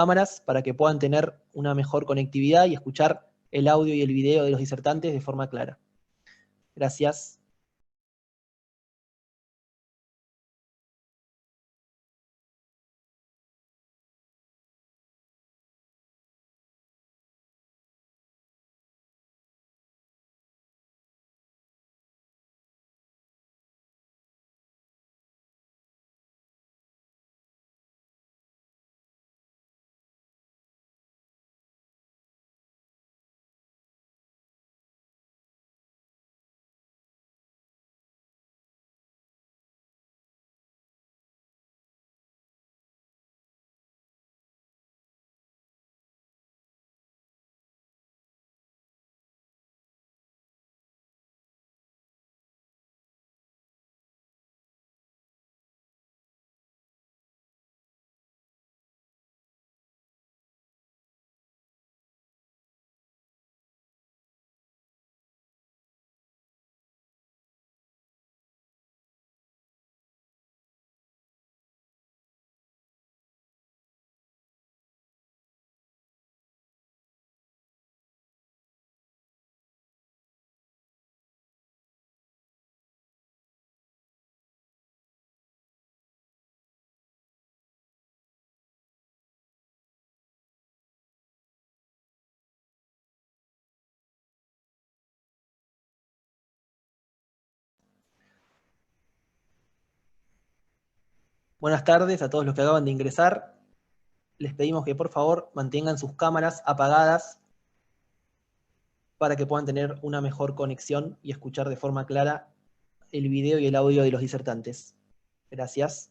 cámaras para que puedan tener una mejor conectividad y escuchar el audio y el video de los disertantes de forma clara. Gracias. Buenas tardes a todos los que acaban de ingresar. Les pedimos que por favor mantengan sus cámaras apagadas para que puedan tener una mejor conexión y escuchar de forma clara el video y el audio de los disertantes. Gracias.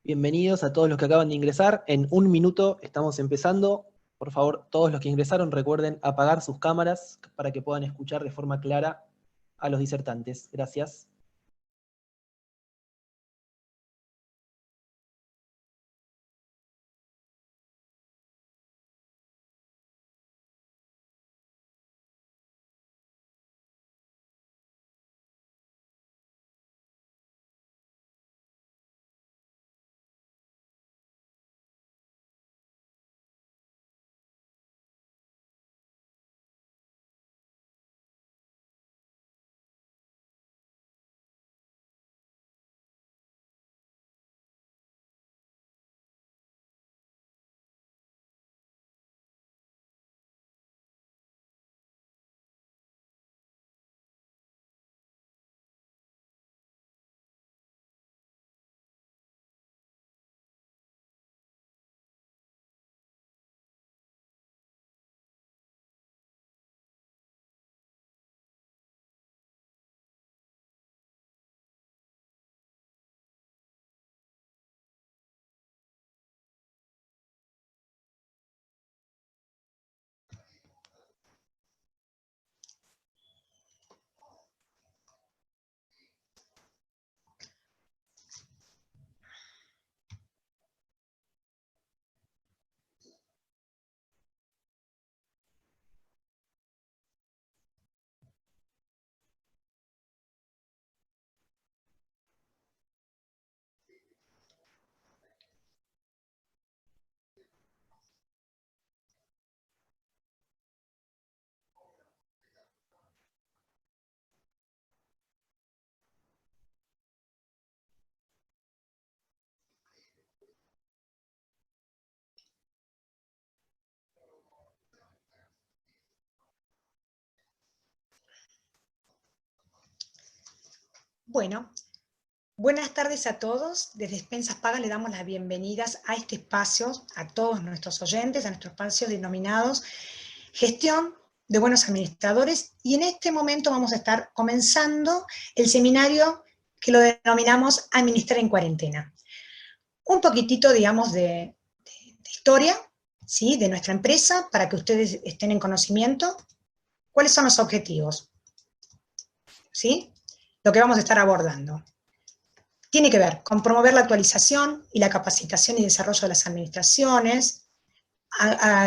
Bienvenidos a todos los que acaban de ingresar. En un minuto estamos empezando. Por favor, todos los que ingresaron recuerden apagar sus cámaras para que puedan escuchar de forma clara a los disertantes. Gracias. Bueno, buenas tardes a todos. Desde Expensas Pagas le damos las bienvenidas a este espacio, a todos nuestros oyentes, a nuestro espacio denominados Gestión de Buenos Administradores, y en este momento vamos a estar comenzando el seminario que lo denominamos Administrar en Cuarentena. Un poquitito, digamos, de historia, ¿sí?, de nuestra empresa, para que ustedes estén en conocimiento. ¿Cuáles son los objetivos? ¿Sí? Lo que vamos a estar abordando. Tiene que ver con promover la actualización y la capacitación y desarrollo de las administraciones,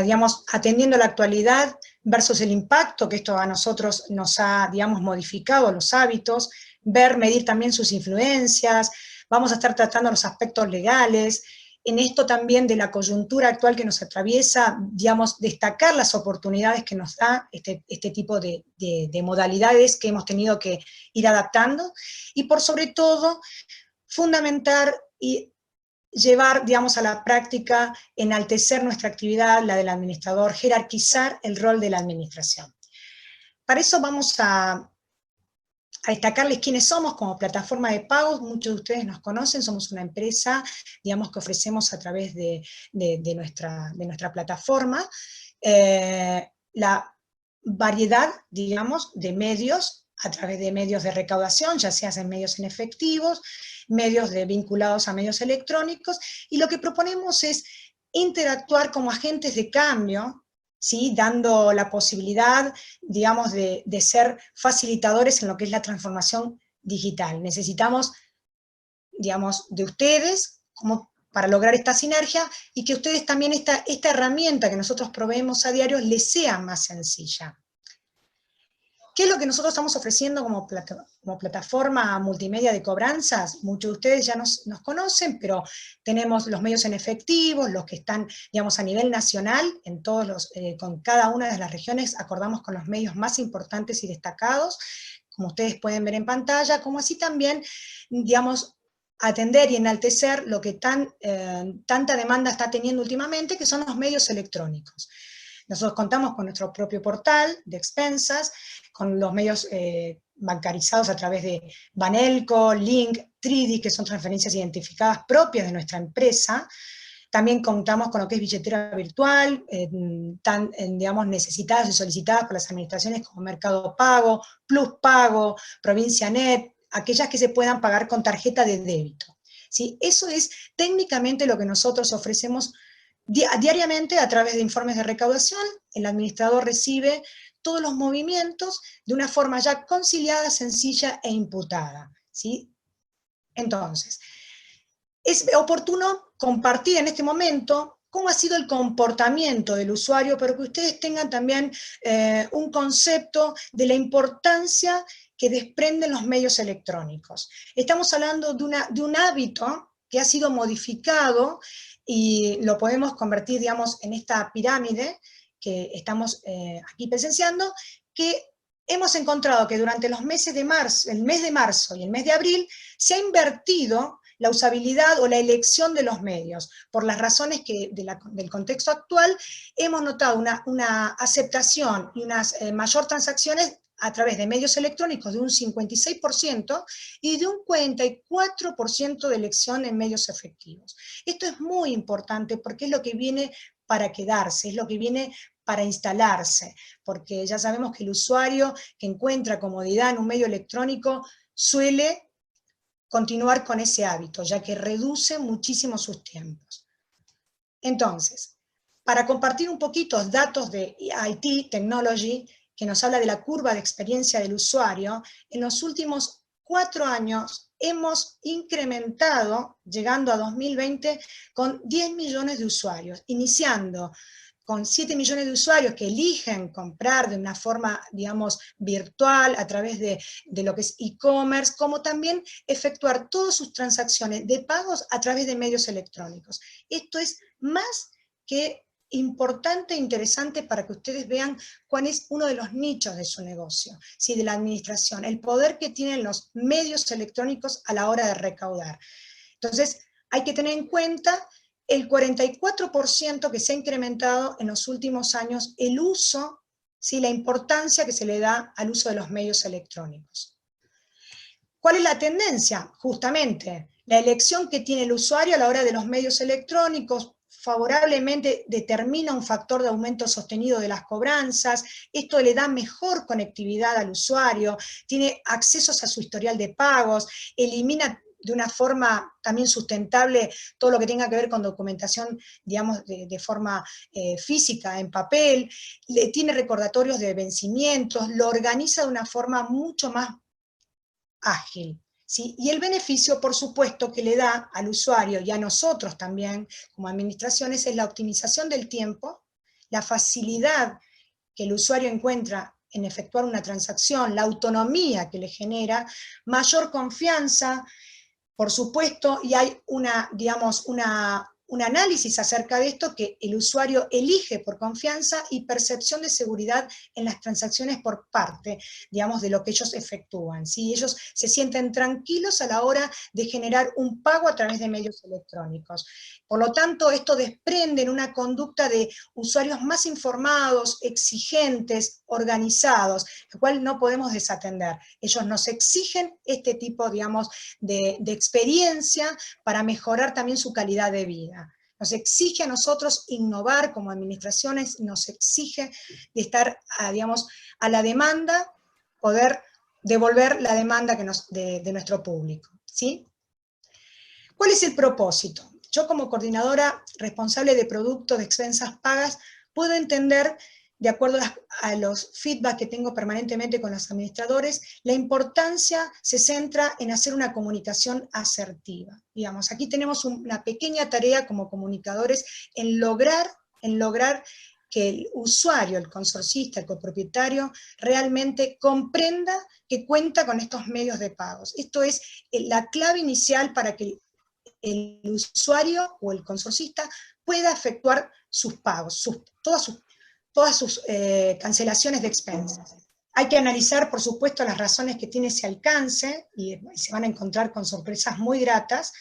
digamos, atendiendo la actualidad versus el impacto que esto a nosotros nos ha, digamos, modificado los hábitos, medir también sus influencias. Vamos a estar tratando los aspectos legales, en esto también de la coyuntura actual que nos atraviesa, digamos, destacar las oportunidades que nos da este tipo de modalidades que hemos tenido que ir adaptando, y por sobre todo, fundamentar y llevar, digamos, a la práctica, enaltecer nuestra actividad, la del administrador, jerarquizar el rol de la administración. Para eso vamos a destacarles quiénes somos como plataforma de pagos. Muchos de ustedes nos conocen, somos una empresa, digamos, que ofrecemos a través de nuestra plataforma la variedad, digamos, de medios, a través de medios de recaudación, ya sea en medios en efectivos, medios vinculados a medios electrónicos, y lo que proponemos es interactuar como agentes de cambio, ¿sí?, dando la posibilidad, digamos, de ser facilitadores en lo que es la transformación digital. Necesitamos, digamos, de ustedes como para lograr esta sinergia, y que ustedes también esta herramienta que nosotros proveemos a diario les sea más sencilla. ¿Qué es lo que nosotros estamos ofreciendo como plataforma multimedia de cobranzas? Muchos de ustedes ya nos conocen, pero tenemos los medios en efectivo, los que están, digamos, a nivel nacional, en con cada una de las regiones acordamos con los medios más importantes y destacados, como ustedes pueden ver en pantalla, como así también, digamos, atender y enaltecer lo que tanta demanda está teniendo últimamente, que son los medios electrónicos. Nosotros contamos con nuestro propio portal de expensas, con los medios bancarizados a través de Banelco, Link, Tridi, que son transferencias identificadas propias de nuestra empresa. También contamos con lo que es billetera virtual, digamos, necesitadas y solicitadas por las administraciones como Mercado Pago, Plus Pago, Provincia Net, aquellas que se puedan pagar con tarjeta de débito. ¿Sí? Eso es técnicamente lo que nosotros ofrecemos diariamente a través de informes de recaudación. El administrador recibe todos los movimientos de una forma ya conciliada, sencilla e imputada, ¿sí? Entonces, es oportuno compartir en este momento cómo ha sido el comportamiento del usuario, pero que ustedes tengan también un concepto de la importancia que desprenden los medios electrónicos. Estamos hablando de un hábito que ha sido modificado, y lo podemos convertir, digamos, en esta pirámide que estamos aquí presenciando, que hemos encontrado que durante los meses de marzo, el mes de marzo y el mes de abril, se ha invertido la usabilidad o la elección de los medios. Por las razones del contexto actual, hemos notado una aceptación y unas mayor transacciones a través de medios electrónicos de un 56% y de un 44% de elección en medios efectivos. Esto es muy importante porque es lo que viene para quedarse, es lo que viene para instalarse, porque ya sabemos que el usuario que encuentra comodidad en un medio electrónico suele continuar con ese hábito, ya que reduce muchísimo sus tiempos. Entonces, para compartir un poquito datos de IT, Technology, que nos habla de la curva de experiencia del usuario, en los últimos 4 años hemos incrementado, llegando a 2020, con 10 millones de usuarios, iniciando con 7 millones de usuarios que eligen comprar de una forma, digamos, virtual, a través de lo que es e-commerce, como también efectuar todas sus transacciones de pagos a través de medios electrónicos. Esto es más que importante e interesante para que ustedes vean cuál es uno de los nichos de su negocio, ¿sí?, de la administración, el poder que tienen los medios electrónicos a la hora de recaudar. Entonces, hay que tener en cuenta el 44% que se ha incrementado en los últimos años el uso, ¿sí?, la importancia que se le da al uso de los medios electrónicos. ¿Cuál es la tendencia? Justamente, la elección que tiene el usuario a la hora de los medios electrónicos favorablemente determina un factor de aumento sostenido de las cobranzas, esto le da mejor conectividad al usuario, tiene accesos a su historial de pagos, elimina de una forma también sustentable todo lo que tenga que ver con documentación, digamos, de forma física, en papel, le tiene recordatorios de vencimientos, lo organiza de una forma mucho más ágil. ¿Sí? Y el beneficio, por supuesto, que le da al usuario y a nosotros también, como administraciones, es la optimización del tiempo, la facilidad que el usuario encuentra en efectuar una transacción, la autonomía que le genera, mayor confianza, por supuesto, y hay digamos, un análisis acerca de esto que el usuario elige por confianza y percepción de seguridad en las transacciones por parte, digamos, de lo que ellos efectúan. ¿Sí? Ellos se sienten tranquilos a la hora de generar un pago a través de medios electrónicos. Por lo tanto, esto desprende en una conducta de usuarios más informados, exigentes, organizados, lo cual no podemos desatender. Ellos nos exigen este tipo, digamos, de experiencia para mejorar también su calidad de vida. Nos exige a nosotros innovar como administraciones, nos exige de estar, digamos, a la demanda, poder devolver la demanda de nuestro público. ¿Sí? ¿Cuál es el propósito? Yo como coordinadora responsable de productos de expensas pagas puedo entender, de acuerdo a los feedback que tengo permanentemente con los administradores, la importancia se centra en hacer una comunicación asertiva. Digamos, aquí tenemos una pequeña tarea como comunicadores en lograr que el usuario, el consorcista, el copropietario, realmente comprenda que cuenta con estos medios de pagos. Esto es la clave inicial para que el usuario o el consorcista pueda efectuar sus pagos, todas sus cancelaciones de expensas. Hay que analizar, por supuesto, las razones que tiene ese alcance, y se van a encontrar con sorpresas muy gratas,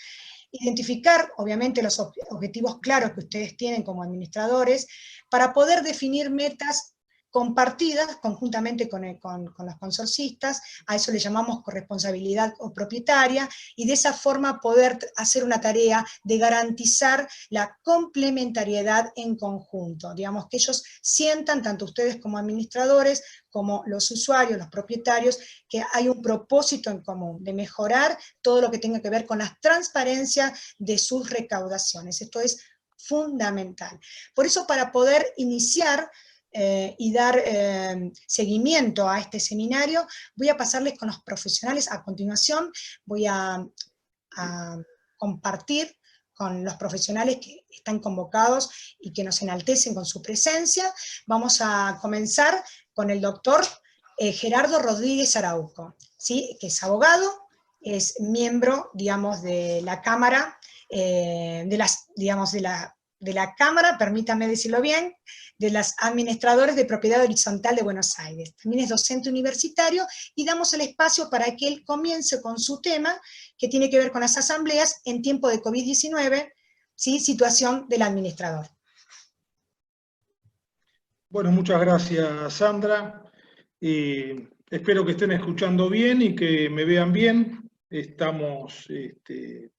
identificar, obviamente, los objetivos claros que ustedes tienen como administradores, para poder definir metas compartidas conjuntamente con los consorcistas, a eso le llamamos corresponsabilidad o propietaria, y de esa forma poder hacer una tarea de garantizar la complementariedad en conjunto. Digamos, que ellos sientan, tanto ustedes como administradores, como los usuarios, los propietarios, que hay un propósito en común, de mejorar todo lo que tenga que ver con la transparencia de sus recaudaciones. Esto es fundamental. Por eso, para poder iniciar y dar seguimiento a este seminario, voy a pasarles con los profesionales. A continuación voy a compartir con los profesionales que están convocados y que nos enaltecen con su presencia. Vamos a comenzar con el doctor Gerardo Rodríguez Araujo, ¿sí? Que es abogado, es miembro, digamos, de la Cámara, de la Cámara, permítanme decirlo bien, de los administradores de propiedad horizontal de Buenos Aires. También es docente universitario y damos el espacio para que él comience con su tema, que tiene que ver con las asambleas en tiempo de COVID-19, ¿sí? Situación del administrador. Bueno, muchas gracias, Sandra. Espero que estén escuchando bien y que me vean bien. Estamos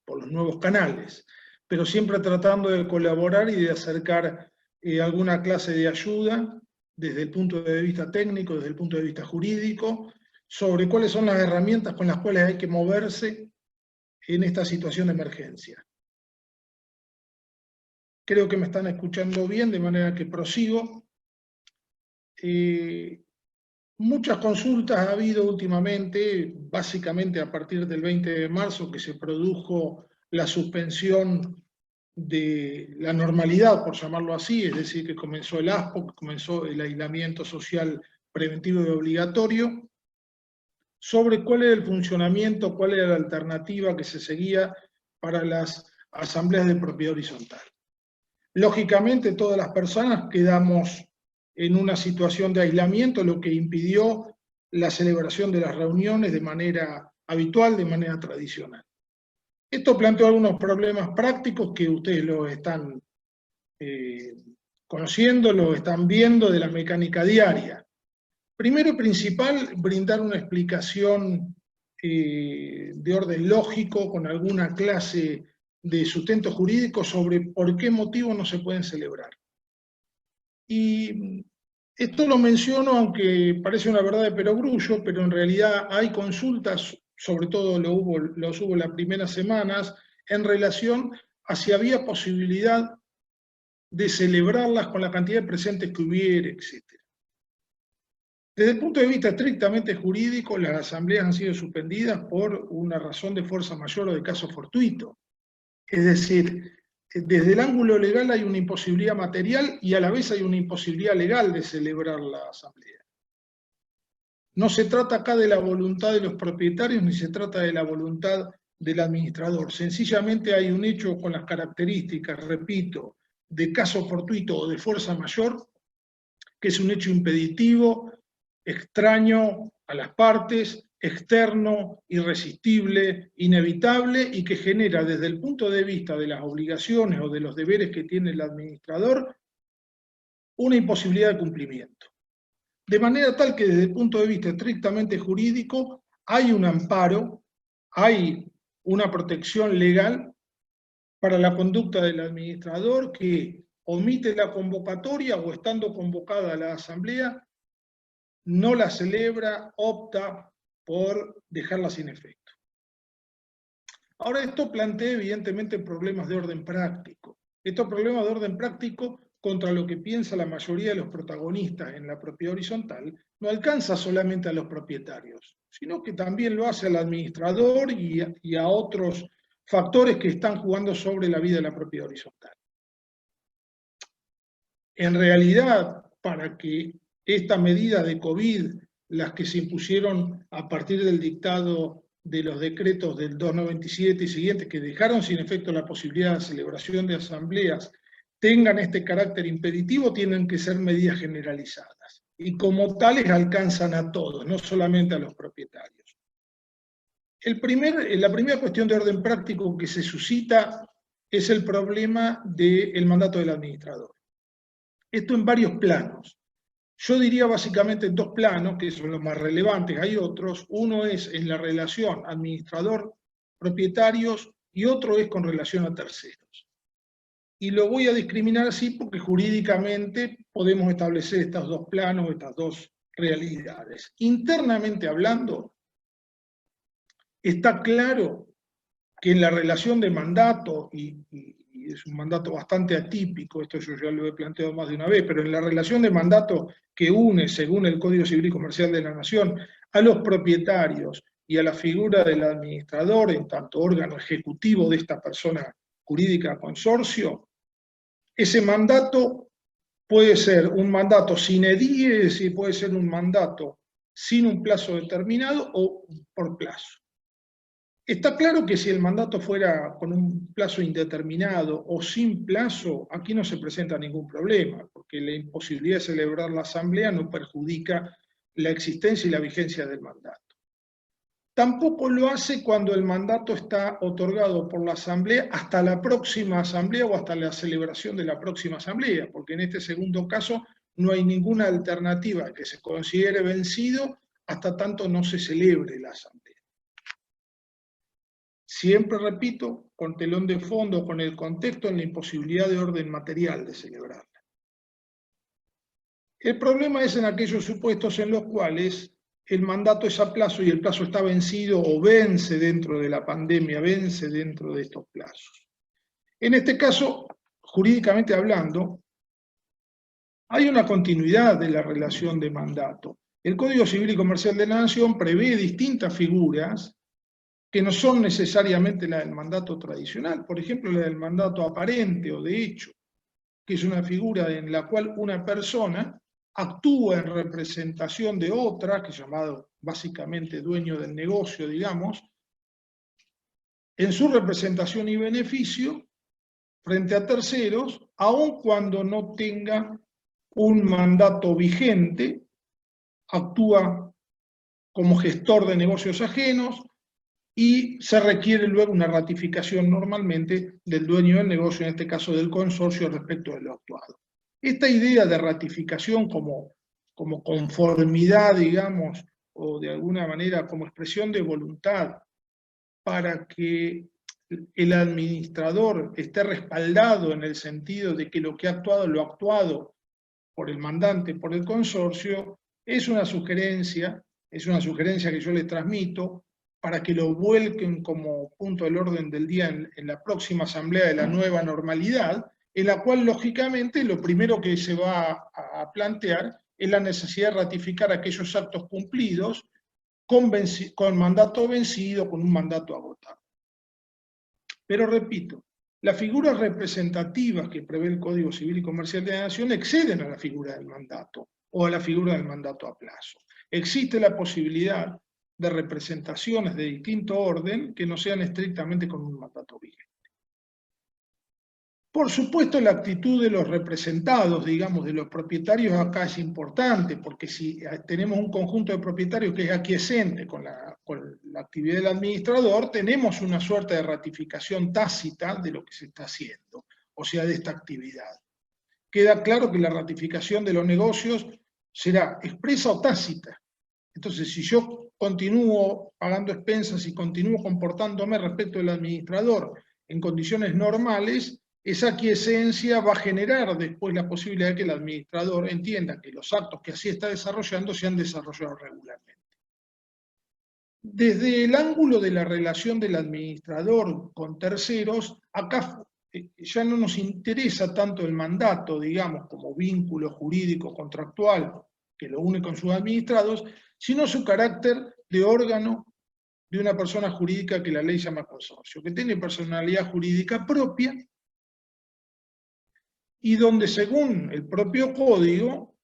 por los nuevos canales, pero siempre tratando de colaborar y de acercar alguna clase de ayuda desde el punto de vista técnico, desde el punto de vista jurídico, sobre cuáles son las herramientas con las cuales hay que moverse en esta situación de emergencia. Creo que me están escuchando bien, de manera que prosigo. Muchas consultas ha habido últimamente, básicamente a partir del 20 de marzo, que se produjo la suspensión de la normalidad, por llamarlo así, es decir, que comenzó el ASPO, que comenzó el aislamiento social preventivo y obligatorio, sobre cuál era el funcionamiento, cuál era la alternativa que se seguía para las asambleas de propiedad horizontal. Lógicamente, todas las personas quedamos en una situación de aislamiento, lo que impidió la celebración de las reuniones de manera habitual, de manera tradicional. Esto planteó algunos problemas prácticos que ustedes lo están conociendo, lo están viendo de la mecánica diaria. Primero y principal, brindar una explicación de orden lógico, con alguna clase de sustento jurídico sobre por qué motivo no se pueden celebrar. Y esto lo menciono, aunque parece una verdad de perogrullo, pero en realidad hay consultas, sobre todo los hubo las primeras semanas, en relación a si había posibilidad de celebrarlas con la cantidad de presentes que hubiera, etc. Desde el punto de vista estrictamente jurídico, las asambleas han sido suspendidas por una razón de fuerza mayor o de caso fortuito. Es decir, desde el ángulo legal hay una imposibilidad material y a la vez hay una imposibilidad legal de celebrar la asamblea. No se trata acá de la voluntad de los propietarios ni se trata de la voluntad del administrador. Sencillamente hay un hecho con las características, repito, de caso fortuito o de fuerza mayor, que es un hecho impeditivo, extraño a las partes, externo, irresistible, inevitable, y que genera desde el punto de vista de las obligaciones o de los deberes que tiene el administrador, una imposibilidad de cumplimiento. De manera tal que desde el punto de vista estrictamente jurídico hay un amparo, hay una protección legal para la conducta del administrador que omite la convocatoria o estando convocada la asamblea, no la celebra, opta por dejarla sin efecto. Ahora, esto plantea evidentemente problemas de orden práctico. Estos problemas de orden práctico, contra lo que piensa la mayoría de los protagonistas en la propiedad horizontal, no alcanza solamente a los propietarios, sino que también lo hace al administrador y a otros factores que están jugando sobre la vida de la propiedad horizontal. En realidad, para que estas medidas de COVID, las que se impusieron a partir del dictado de los decretos del 297 y siguientes, que dejaron sin efecto la posibilidad de celebración de asambleas, tengan este carácter impeditivo, tienen que ser medidas generalizadas. Y como tales alcanzan a todos, no solamente a los propietarios. La primera cuestión de orden práctico que se suscita es el problema del mandato del administrador. Esto en varios planos. Yo diría básicamente en dos planos, que son los más relevantes, hay otros. Uno es en la relación administrador-propietarios y otro es con relación a terceros. Y lo voy a discriminar así porque jurídicamente podemos establecer estos dos planos, estas dos realidades. Internamente hablando, está claro que en la relación de mandato, y es un mandato bastante atípico, esto yo ya lo he planteado más de una vez, pero en la relación de mandato que une, según el Código Civil y Comercial de la Nación, a los propietarios y a la figura del administrador en tanto órgano ejecutivo de esta persona jurídica consorcio, ese mandato puede ser un mandato sine die, es decir, puede ser un mandato sin un plazo determinado o por plazo. Está claro que si el mandato fuera con un plazo indeterminado o sin plazo, aquí no se presenta ningún problema, porque la imposibilidad de celebrar la asamblea no perjudica la existencia y la vigencia del mandato. Tampoco lo hace cuando el mandato está otorgado por la asamblea hasta la próxima asamblea o hasta la celebración de la próxima asamblea, porque en este segundo caso no hay ninguna alternativa que se considere vencido hasta tanto no se celebre la asamblea. Siempre repito, con telón de fondo, con el contexto en la imposibilidad de orden material de celebrarla. El problema es en aquellos supuestos en los cuales el mandato es a plazo y el plazo está vencido o vence dentro de la pandemia, vence dentro de estos plazos. En este caso, jurídicamente hablando, hay una continuidad de la relación de mandato. El Código Civil y Comercial de la Nación prevé distintas figuras que no son necesariamente la del mandato tradicional, por ejemplo la del mandato aparente o de hecho, que es una figura en la cual una persona actúa en representación de otra, que es llamado básicamente dueño del negocio, digamos, en su representación y beneficio frente a terceros, aun cuando no tenga un mandato vigente, actúa como gestor de negocios ajenos, y se requiere luego una ratificación normalmente del dueño del negocio, en este caso del consorcio, respecto de lo actuado. Esta idea de ratificación como conformidad, digamos, o de alguna manera como expresión de voluntad para que el administrador esté respaldado en el sentido de que lo que ha actuado, lo actuado por el mandante, por el consorcio, es una sugerencia que yo le transmito para que lo vuelquen como punto del orden del día en la próxima asamblea de la nueva normalidad, en la cual lógicamente lo primero que se va a plantear es la necesidad de ratificar aquellos actos cumplidos con mandato vencido, con un mandato agotado. Pero repito, las figuras representativas que prevé el Código Civil y Comercial de la Nación exceden a la figura del mandato o a la figura del mandato a plazo. Existe la posibilidad de representaciones de distinto orden que no sean estrictamente con un mandato vigente. Por supuesto, la actitud de los representados, digamos, de los propietarios acá es importante, porque si tenemos un conjunto de propietarios que es aquiescente con la actividad del administrador, tenemos una suerte de ratificación tácita de lo que se está haciendo, o sea, de esta actividad. Queda claro que la ratificación de los negocios será expresa o tácita. Entonces, si yo continúo pagando expensas y continúo comportándome respecto del administrador en condiciones normales, esa aquiescencia va a generar después la posibilidad de que el administrador entienda que los actos que así está desarrollando se han desarrollado regularmente. Desde el ángulo de la relación del administrador con terceros, acá ya no nos interesa tanto el mandato, digamos, como vínculo jurídico contractual que lo une con sus administrados, sino su carácter de órgano de una persona jurídica que la ley llama consorcio, que tiene personalidad jurídica propia, y donde según el propio código,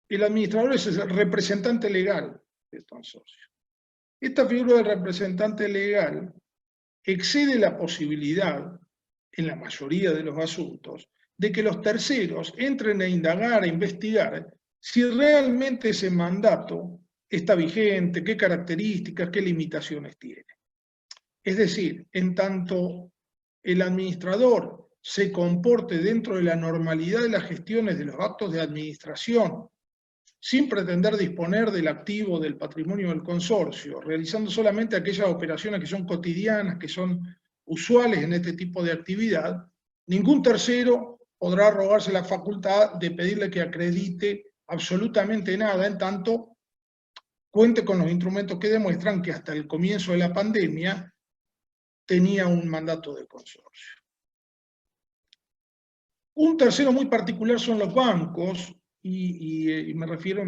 el administrador es el representante legal del consorcio. Esta figura del representante legal excede la posibilidad, en la mayoría de los asuntos, de que los terceros entren a indagar, a investigar, si realmente ese mandato está vigente, qué características, qué limitaciones tiene. Es decir, en tanto el administrador se comporte dentro de la normalidad de las gestiones de los actos de administración, sin pretender disponer del activo, del patrimonio del consorcio, realizando solamente aquellas operaciones que son cotidianas, que son usuales en este tipo de actividad, ningún tercero podrá arrogarse la facultad de pedirle que acredite absolutamente nada, en tanto cuente con los instrumentos que demuestran que hasta el comienzo de la pandemia tenía un mandato de consorcio. Un tercero muy particular son los bancos, y me refiero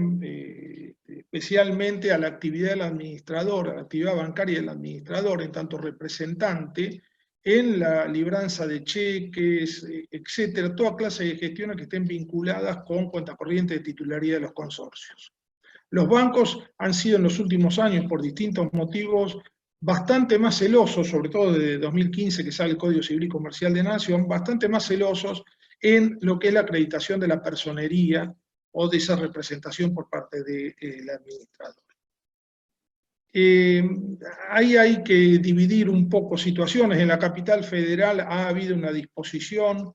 especialmente a la actividad del administrador, a la actividad bancaria del administrador, en tanto representante, en la libranza de cheques, etcétera, toda clase de gestiones que estén vinculadas con cuenta corriente de titularidad de los consorcios. Los bancos han sido en los últimos años, por distintos motivos, bastante más celosos, sobre todo desde 2015 que sale el Código Civil y Comercial de Nación, bastante más celosos en lo que es la acreditación de la personería o de esa representación por parte del administrador. Ahí hay que dividir un poco situaciones. En la capital federal ha habido una disposición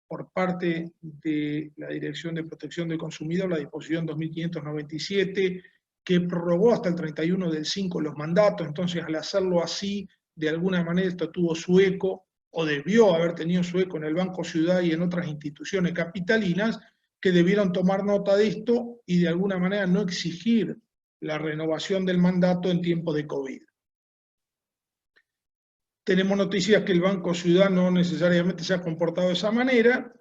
por parte de la Dirección de Protección del Consumidor, la disposición 2597, que prorrogó hasta el 31/5 los mandatos. Entonces, al hacerlo así, de alguna manera esto tuvo su eco, o debió haber tenido su eco en el Banco Ciudad y en otras instituciones capitalinas, que debieron tomar nota de esto y de alguna manera no exigir la renovación del mandato en tiempo de COVID. Tenemos noticias que el Banco Ciudad no necesariamente se ha comportado de esa manera,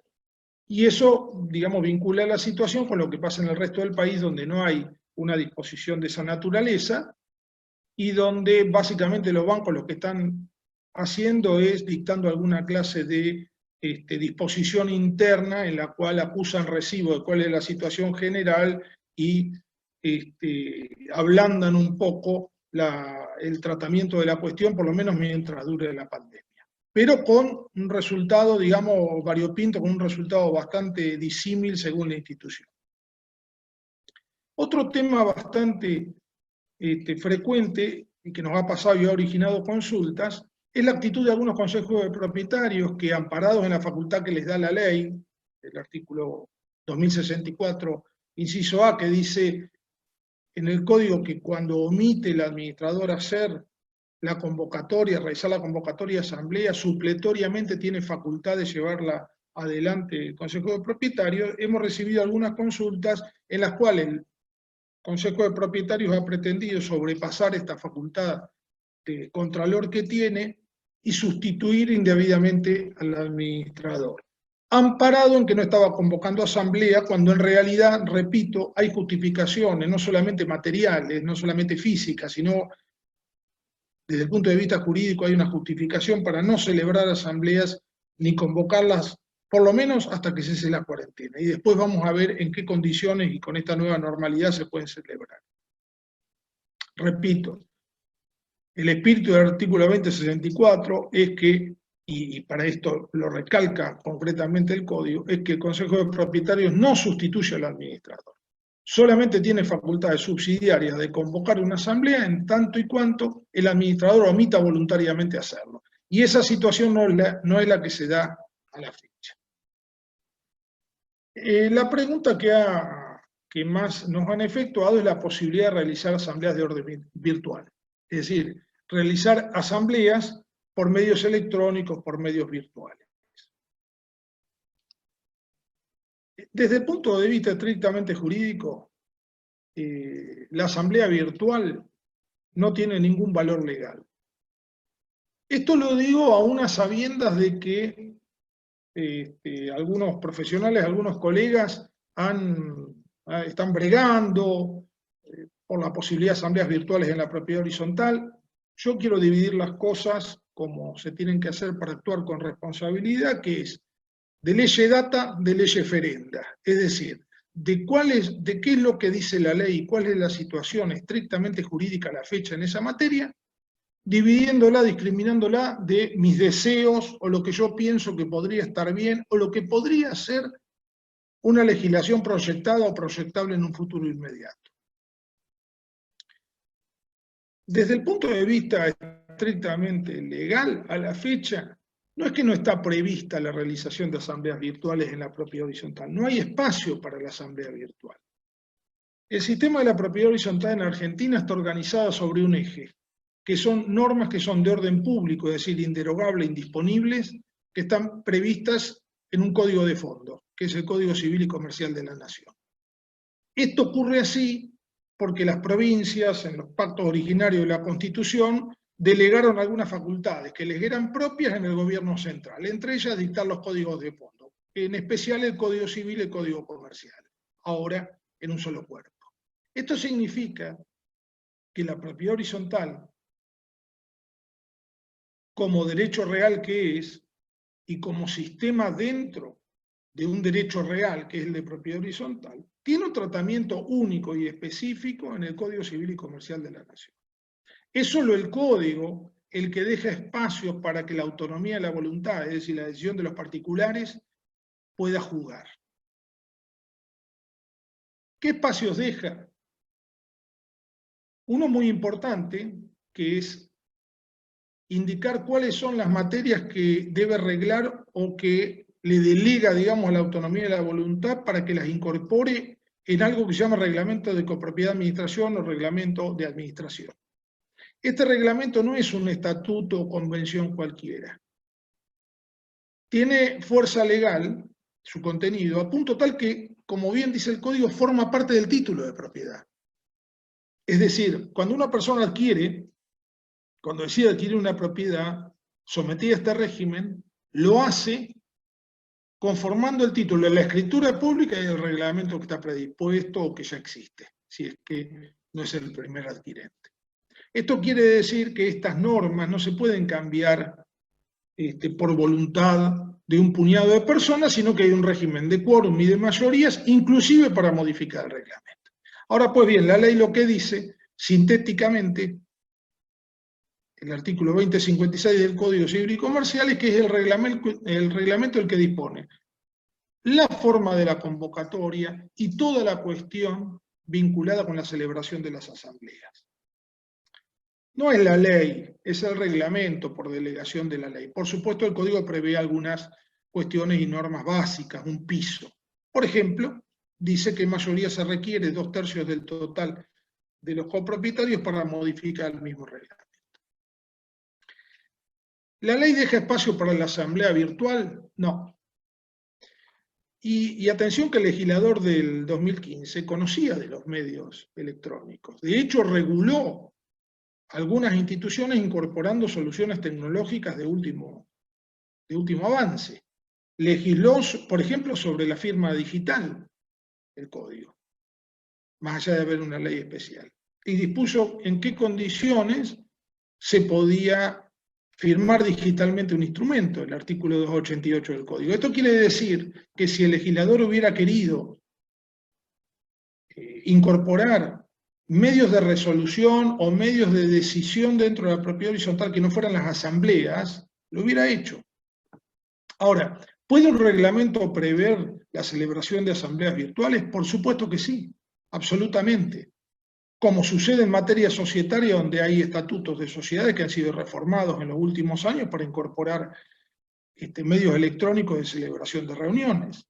y eso, digamos, vincula la situación con lo que pasa en el resto del país, donde no hay una disposición de esa naturaleza, y donde básicamente los bancos lo que están haciendo es dictando alguna clase de disposición interna en la cual acusan recibo de cuál es la situación general y ablandan un poco el tratamiento de la cuestión, por lo menos mientras dure la pandemia. Pero con un resultado, digamos, variopinto, con un resultado bastante disímil según la institución. Otro tema bastante frecuente y que nos ha pasado y ha originado consultas es la actitud de algunos consejos de propietarios que, amparados en la facultad que les da la ley, el artículo 2064, inciso A, que dice en el código que cuando omite el administrador hacer la convocatoria, realizar la convocatoria de asamblea, supletoriamente tiene facultad de llevarla adelante el Consejo de Propietarios. Hemos recibido algunas consultas en las cuales el Consejo de Propietarios ha pretendido sobrepasar esta facultad de contralor que tiene y sustituir indebidamente al administrador, amparado en que no estaba convocando asamblea, cuando en realidad, repito, hay justificaciones, no solamente materiales, no solamente físicas, sino desde el punto de vista jurídico hay una justificación para no celebrar asambleas ni convocarlas, por lo menos hasta que cese la cuarentena. Y después vamos a ver en qué condiciones y con esta nueva normalidad se pueden celebrar. Repito, el espíritu del artículo 2064 es que, y para esto lo recalca concretamente el Código, es que el Consejo de Propietarios no sustituye al administrador. Solamente tiene facultades subsidiarias de convocar una asamblea en tanto y cuanto el administrador omita voluntariamente hacerlo. Y esa situación no es la que se da a la fecha. La pregunta que más nos han efectuado es la posibilidad de realizar asambleas de orden virtual. Es decir, realizar asambleas por medios electrónicos, por medios virtuales. Desde el punto de vista estrictamente jurídico, la asamblea virtual no tiene ningún valor legal. Esto lo digo a unas sabiendas de que algunos profesionales, algunos colegas están bregando por la posibilidad de asambleas virtuales en la propiedad horizontal. Yo quiero dividir las cosas como se tienen que hacer para actuar con responsabilidad, que es de lege data, de lege ferenda. Es decir, de qué es lo que dice la ley y cuál es la situación estrictamente jurídica a la fecha en esa materia, dividiéndola, discriminándola de mis deseos o lo que yo pienso que podría estar bien o lo que podría ser una legislación proyectada o proyectable en un futuro inmediato. Desde el punto de vista estrictamente legal, a la fecha, no es que no está prevista la realización de asambleas virtuales en la propiedad horizontal, no hay espacio para la asamblea virtual. El sistema de la propiedad horizontal en Argentina está organizado sobre un eje, que son normas que son de orden público, es decir, inderogables, indisponibles, que están previstas en un código de fondo, que es el Código Civil y Comercial de la Nación. Esto ocurre así porque las provincias, en los pactos originarios de la Constitución, delegaron algunas facultades que les eran propias en el gobierno central, entre ellas dictar los códigos de fondo, en especial el Código Civil y el Código Comercial, ahora en un solo cuerpo. Esto significa que la propiedad horizontal, como derecho real que es, y como sistema dentro de un derecho real, que es el de propiedad horizontal, tiene un tratamiento único y específico en el Código Civil y Comercial de la Nación. Es solo el Código el que deja espacio para que la autonomía de la voluntad, es decir, la decisión de los particulares, pueda jugar. ¿Qué espacios deja? Uno muy importante, que es indicar cuáles son las materias que debe reglar o que le delega, digamos, la autonomía de la voluntad para que las incorpore en algo que se llama reglamento de copropiedad de administración o reglamento de administración. Este reglamento no es un estatuto o convención cualquiera. Tiene fuerza legal, su contenido, a punto tal que, como bien dice el código, forma parte del título de propiedad. Es decir, cuando una persona adquiere, cuando decide adquirir una propiedad sometida a este régimen, lo hace conformando el título de la escritura pública y el reglamento que está predispuesto o que ya existe, si es que no es el primer adquirente. Esto quiere decir que estas normas no se pueden cambiar por voluntad de un puñado de personas, sino que hay un régimen de quórum y de mayorías, inclusive para modificar el reglamento. Ahora, pues bien, la ley lo que dice, sintéticamente, el artículo 2056 del Código Civil y Comercial, es que es el reglamento el que dispone la forma de la convocatoria y toda la cuestión vinculada con la celebración de las asambleas. No es la ley, es el reglamento por delegación de la ley. Por supuesto, el Código prevé algunas cuestiones y normas básicas, un piso. Por ejemplo, dice que en mayoría se requiere 2/3 del total de los copropietarios para modificar el mismo reglamento. ¿La ley deja espacio para la asamblea virtual? No. Y atención que el legislador del 2015 conocía de los medios electrónicos. De hecho, reguló algunas instituciones incorporando soluciones tecnológicas de último avance. Legisló, por ejemplo, sobre la firma digital del código, más allá de haber una ley especial. Y dispuso en qué condiciones se podía firmar digitalmente un instrumento, el artículo 288 del Código. Esto quiere decir que si el legislador hubiera querido incorporar medios de resolución o medios de decisión dentro de la propiedad horizontal que no fueran las asambleas, lo hubiera hecho. Ahora, ¿puede un reglamento prever la celebración de asambleas virtuales? Por supuesto que sí, absolutamente. Como sucede en materia societaria, donde hay estatutos de sociedades que han sido reformados en los últimos años para incorporar medios electrónicos de celebración de reuniones.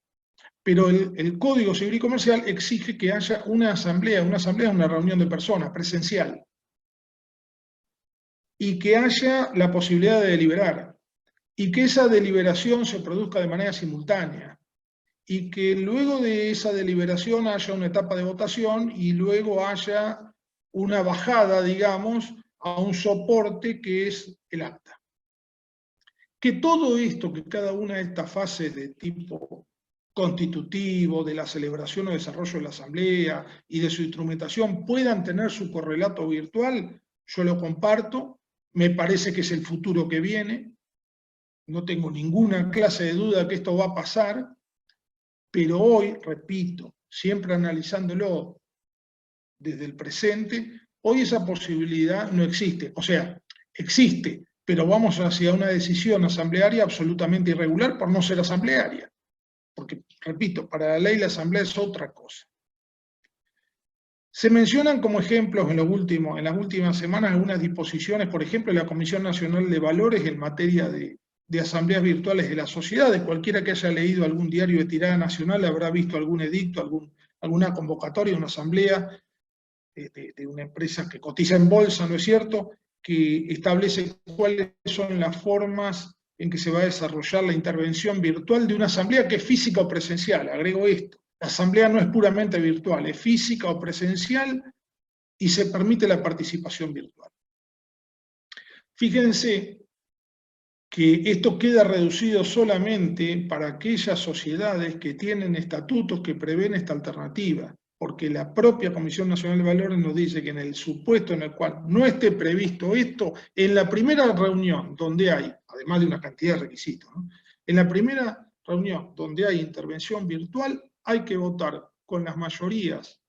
Pero el Código Civil y Comercial exige que haya una asamblea es una reunión de personas, presencial, y que haya la posibilidad de deliberar, y que esa deliberación se produzca de manera simultánea, y que luego de esa deliberación haya una etapa de votación y luego haya una bajada, digamos, a un soporte que es el acta. Que todo esto, que cada una de estas fases de tipo constitutivo, de la celebración o desarrollo de la asamblea y de su instrumentación puedan tener su correlato virtual, yo lo comparto, me parece que es el futuro que viene, no tengo ninguna clase de duda que esto va a pasar, pero hoy, repito, siempre analizándolo desde el presente, hoy esa posibilidad no existe. O sea, existe, pero vamos hacia una decisión asamblearia absolutamente irregular por no ser asamblearia. Porque, repito, para la ley la asamblea es otra cosa. Se mencionan como ejemplos en las últimas semanas algunas disposiciones, por ejemplo, de la Comisión Nacional de Valores en materia de asambleas virtuales de la sociedad. De cualquiera que haya leído algún diario de tirada nacional habrá visto algún edicto, alguna convocatoria, una asamblea de una empresa que cotiza en bolsa, ¿no es cierto?, que establece cuáles son las formas en que se va a desarrollar la intervención virtual de una asamblea que es física o presencial. Agrego esto, la asamblea no es puramente virtual, es física o presencial y se permite la participación virtual. Fíjense que esto queda reducido solamente para aquellas sociedades que tienen estatutos que prevén esta alternativa, porque la propia Comisión Nacional de Valores nos dice que en el supuesto en el cual no esté previsto esto, en la primera reunión donde hay, además de una cantidad de requisitos, ¿no?, en la primera reunión donde hay intervención virtual, hay que votar con las mayorías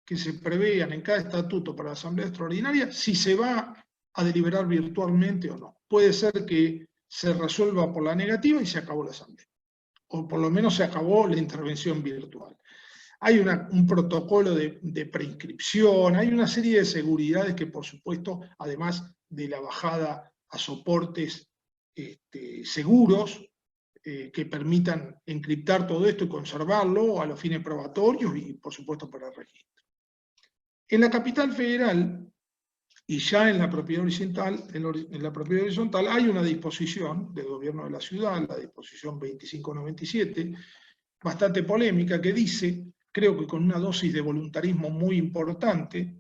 que se prevean en cada estatuto para la Asamblea Extraordinaria si se va a deliberar virtualmente o no. Puede ser que se resuelva por la negativa y se acabó la asamblea, o por lo menos se acabó la intervención virtual. Hay un protocolo de preinscripción, hay una serie de seguridades que, por supuesto, además de la bajada a soportes seguros, que permitan encriptar todo esto y conservarlo a los fines probatorios y, por supuesto, para el registro. En la Capital Federal, y ya en la propiedad horizontal, hay una disposición del gobierno de la ciudad, la disposición 2597, bastante polémica, que dice, creo que con una dosis de voluntarismo muy importante,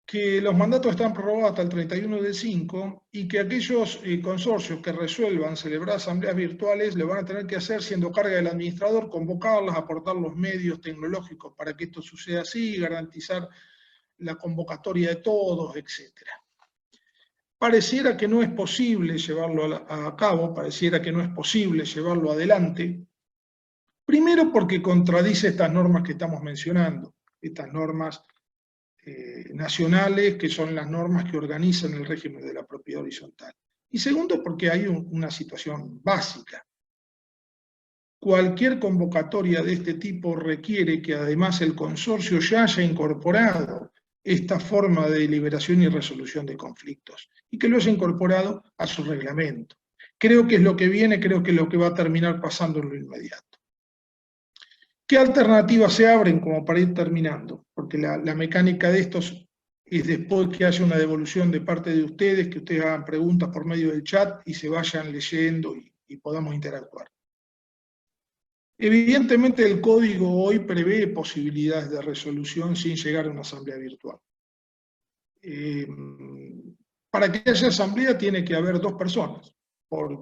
que los mandatos están prorrogados hasta el 31/5 y que aquellos consorcios que resuelvan celebrar asambleas virtuales lo van a tener que hacer siendo carga del administrador, convocarlas, aportar los medios tecnológicos para que esto suceda así, garantizar la convocatoria de todos, etc. Pareciera que no es posible llevarlo a cabo, pareciera que no es posible llevarlo adelante, primero porque contradice estas normas que estamos mencionando, estas normas nacionales, que son las normas que organizan el régimen de la propiedad horizontal. Y segundo, porque hay una situación básica. Cualquier convocatoria de este tipo requiere que además el consorcio ya haya incorporado esta forma de deliberación y resolución de conflictos, y que lo haya incorporado a su reglamento. Creo que es lo que viene, creo que es lo que va a terminar pasando en lo inmediato. ¿Qué alternativas se abren como para ir terminando? Porque la mecánica de estos es después que haya una devolución de parte de ustedes, que ustedes hagan preguntas por medio del chat y se vayan leyendo y podamos interactuar. Evidentemente el código hoy prevé posibilidades de resolución sin llegar a una asamblea virtual. Para que haya asamblea tiene que haber 2 personas.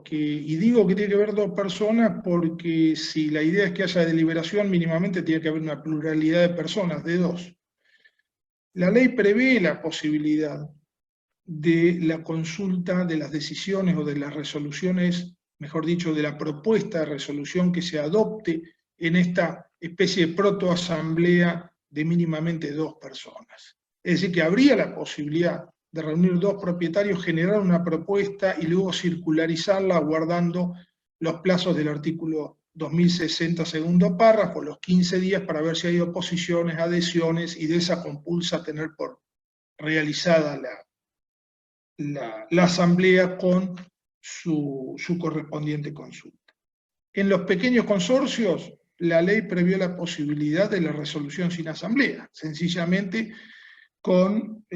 Y digo que tiene que haber 2 personas porque si la idea es que haya deliberación, mínimamente tiene que haber una pluralidad de personas, de 2. La ley prevé la posibilidad de la consulta de las decisiones o de las resoluciones, mejor dicho, de la propuesta de resolución que se adopte en esta especie de protoasamblea de mínimamente 2 personas. Es decir, que habría la posibilidad de reunir 2 propietarios, generar una propuesta y luego circularizarla guardando los plazos del artículo 2060, segundo párrafo, los 15 días para ver si hay oposiciones, adhesiones y de esa compulsa tener por realizada la asamblea con su correspondiente consulta. En los pequeños consorcios, la ley previó la posibilidad de la resolución sin asamblea, sencillamente con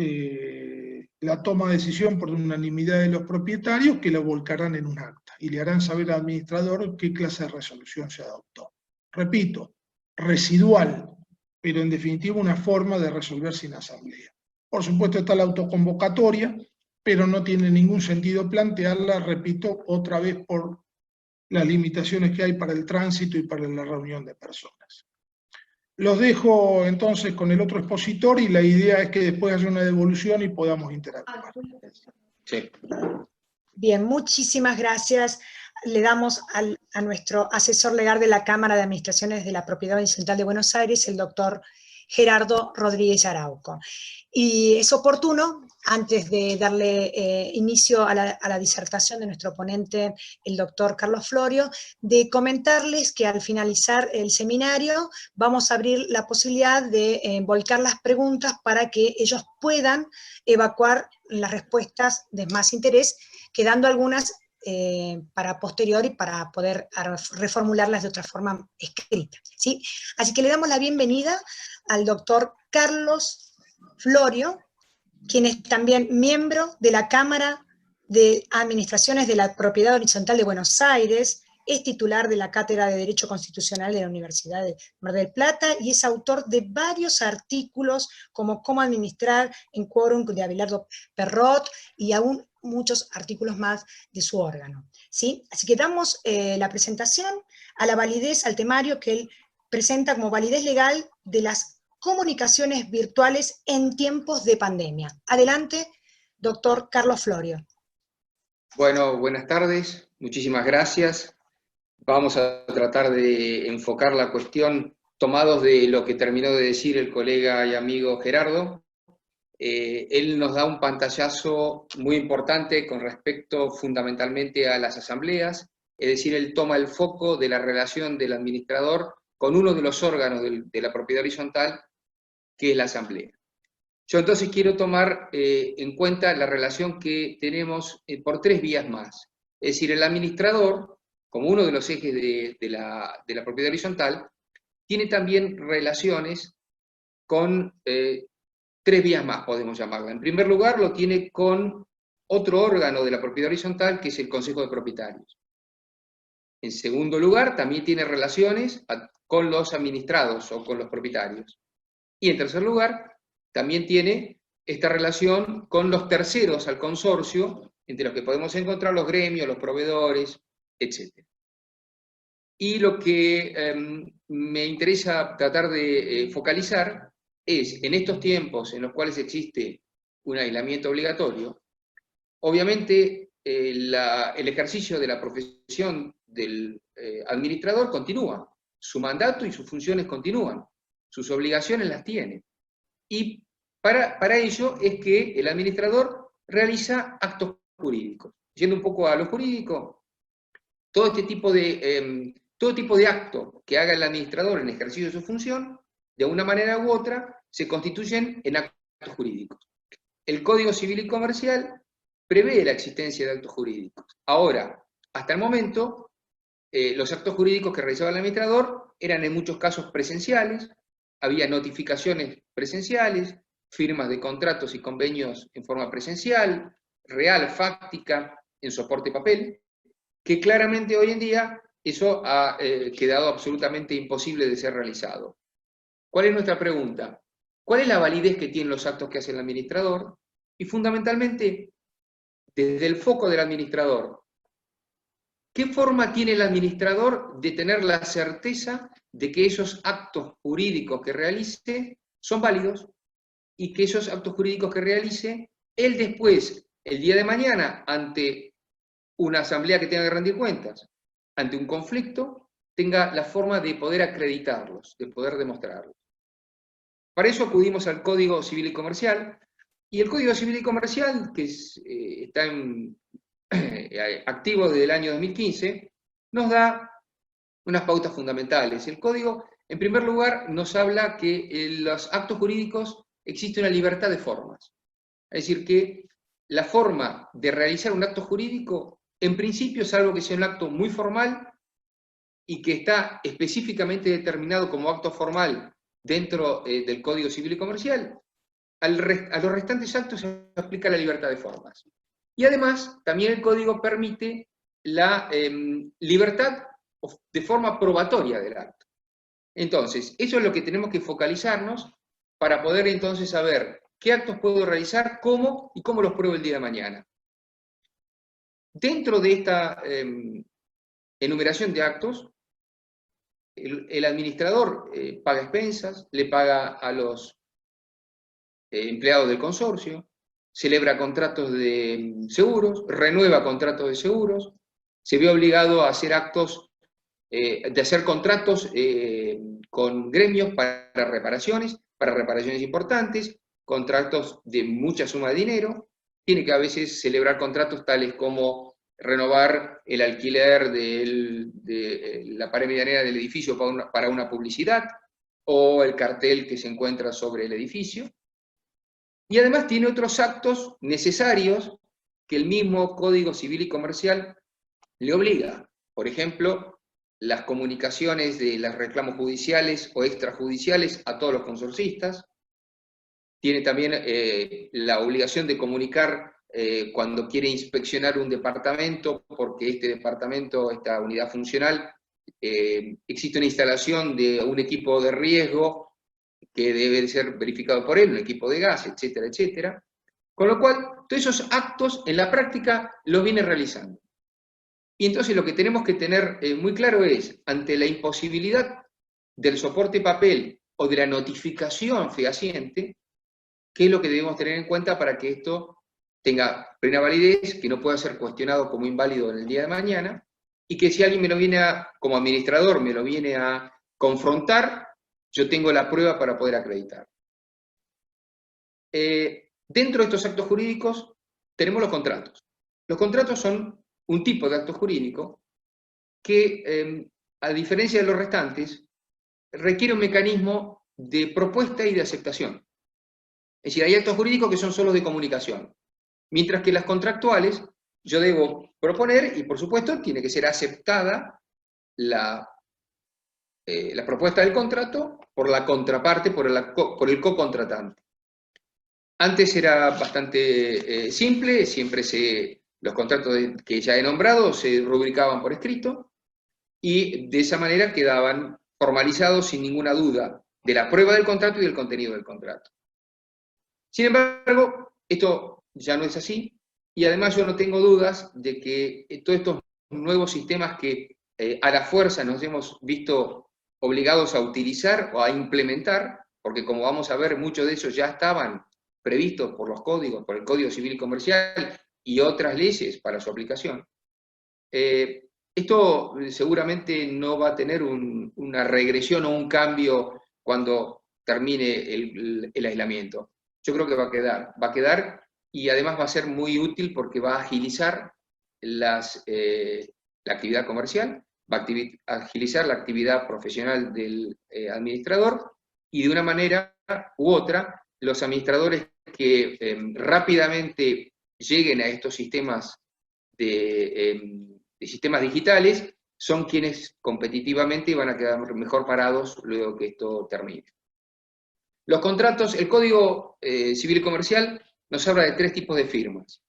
la toma de decisión por unanimidad de los propietarios que lo volcarán en un acta y le harán saber al administrador qué clase de resolución se adoptó. Repito, residual, pero en definitiva una forma de resolver sin asamblea. Por supuesto está la autoconvocatoria, pero no tiene ningún sentido plantearla, repito, otra vez por las limitaciones que hay para el tránsito y para la reunión de personas. Los dejo entonces con el otro expositor y la idea es que después haya una devolución y podamos interactuar. Sí. Bien, muchísimas gracias. Le damos a nuestro asesor legal de la Cámara de Administraciones de la Propiedad Horizontal de Buenos Aires, el doctor Gerardo Rodríguez Arauco. Y es oportuno, antes de darle inicio a la disertación de nuestro ponente, el doctor Carlos Florio, de comentarles que al finalizar el seminario vamos a abrir la posibilidad de volcar las preguntas para que ellos puedan evacuar las respuestas de más interés, quedando algunas para posterior y para poder reformularlas de otra forma escrita, ¿sí? Así que le damos la bienvenida al doctor Carlos Florio, quien es también miembro de la Cámara de Administraciones de la Propiedad Horizontal de Buenos Aires, es titular de la Cátedra de Derecho Constitucional de la Universidad de Mar del Plata y es autor de varios artículos como Cómo administrar en quórum de Abelardo Perrot y aún muchos artículos más de su órgano, ¿sí? Así que damos la presentación a la validez, al temario que él presenta como validez legal de las comunicaciones virtuales en tiempos de pandemia. Adelante, doctor Carlos Florio. Bueno, buenas tardes, muchísimas gracias. Vamos a tratar de enfocar la cuestión tomados de lo que terminó de decir el colega y amigo Gerardo. Él nos da un pantallazo muy importante con respecto fundamentalmente a las asambleas, es decir, él toma el foco de la relación del administrador con uno de los órganos de la propiedad horizontal, que es la asamblea. Yo entonces quiero tomar en cuenta la relación que tenemos por 3 vías más. Es decir, el administrador, como uno de los ejes de la propiedad horizontal, tiene también relaciones con 3 vías más, podemos llamarla. En primer lugar, lo tiene con otro órgano de la propiedad horizontal, que es el Consejo de Propietarios. En segundo lugar, también tiene relaciones con los administrados o con los propietarios. Y en tercer lugar, también tiene esta relación con los terceros al consorcio, entre los que podemos encontrar los gremios, los proveedores, etc. Y lo que me interesa tratar de focalizar es, en estos tiempos en los cuales existe un aislamiento obligatorio, obviamente el ejercicio de la profesión del administrador continúa, su mandato y sus funciones continúan, sus obligaciones las tiene. Y para ello es que el administrador realiza actos jurídicos. Yendo un poco a lo jurídico, todo tipo de acto que haga el administrador en ejercicio de su función, de una manera u otra, se constituyen en actos jurídicos. El Código Civil y Comercial prevé la existencia de actos jurídicos. Ahora, hasta el momento, los actos jurídicos que realizaba el administrador eran en muchos casos presenciales, había notificaciones presenciales, firmas de contratos y convenios en forma presencial, real, fáctica, en soporte papel, que claramente hoy en día eso ha quedado absolutamente imposible de ser realizado. ¿Cuál es nuestra pregunta? ¿Cuál es la validez que tienen los actos que hace el administrador? Y fundamentalmente, desde el foco del administrador, ¿qué forma tiene el administrador de tener la certeza de que esos actos jurídicos que realice son válidos y que esos actos jurídicos que realice, él después, el día de mañana, ante una asamblea que tenga que rendir cuentas, ante un conflicto, tenga la forma de poder acreditarlos, de poder demostrarlos? Para eso acudimos al Código Civil y Comercial, y el Código Civil y Comercial, que está activo desde el año 2015, nos da unas pautas fundamentales. El Código, en primer lugar, nos habla que en los actos jurídicos existe una libertad de formas. Es decir, que la forma de realizar un acto jurídico, en principio, salvo que sea un acto muy formal y que está específicamente determinado como acto formal dentro del Código Civil y Comercial, a los restantes actos se aplica la libertad de formas. Y además, también el Código permite la libertad de forma probatoria del acto. Entonces, eso es lo que tenemos que focalizarnos para poder entonces saber qué actos puedo realizar, cómo y cómo los pruebo el día de mañana. Dentro de esta enumeración de actos, el administrador paga expensas, le paga a los empleados del consorcio, celebra contratos de seguros, renueva contratos de seguros, se ve obligado a hacer actos, de hacer contratos con gremios para reparaciones importantes, contratos de mucha suma de dinero, tiene que a veces celebrar contratos tales como renovar el alquiler de la pared medianera del edificio para una publicidad, o el cartel que se encuentra sobre el edificio. Y además tiene otros actos necesarios que el mismo Código Civil y Comercial le obliga. Por ejemplo, las comunicaciones de los reclamos judiciales o extrajudiciales a todos los consorcistas. Tiene también la obligación de comunicar cuando quiere inspeccionar un departamento, porque este departamento, esta unidad funcional, existe una instalación de un equipo de riesgo que debe ser verificado por él, un equipo de gas, etcétera, etcétera. Con lo cual, todos esos actos en la práctica los viene realizando. Y entonces lo que tenemos que tener muy claro es, ante la imposibilidad del soporte papel o de la notificación fehaciente, qué es lo que debemos tener en cuenta para que esto tenga plena validez, que no pueda ser cuestionado como inválido en el día de mañana, y que si alguien me lo viene como administrador, me lo viene a confrontar, yo tengo la prueba para poder acreditar. Dentro de estos actos jurídicos tenemos los contratos. Los contratos son un tipo de acto jurídico que, a diferencia de los restantes, requiere un mecanismo de propuesta y de aceptación. Es decir, hay actos jurídicos que son solo de comunicación, mientras que las contractuales yo debo proponer y, por supuesto, tiene que ser aceptada la propuesta del contrato por la contraparte, por el co-contratante. Antes era bastante simple, siempre los contratos que ya he nombrado se rubricaban por escrito, y de esa manera quedaban formalizados sin ninguna duda de la prueba del contrato y del contenido del contrato. Sin embargo, esto ya no es así, y además yo no tengo dudas de que todos estos nuevos sistemas que a la fuerza nos hemos visto obligados a utilizar o a implementar, porque como vamos a ver, muchos de esos ya estaban previstos por los códigos, por el Código Civil y Comercial y otras leyes para su aplicación. Esto seguramente no va a tener una regresión o un cambio cuando termine el aislamiento. Yo creo que va a quedar y además va a ser muy útil porque va a agilizar la actividad comercial, va a agilizar la actividad profesional del administrador, y de una manera u otra, los administradores que rápidamente lleguen a estos sistemas de sistemas digitales son quienes competitivamente van a quedar mejor parados luego que esto termine. Los contratos, el Código Civil y Comercial nos habla de 3 tipos de firmas.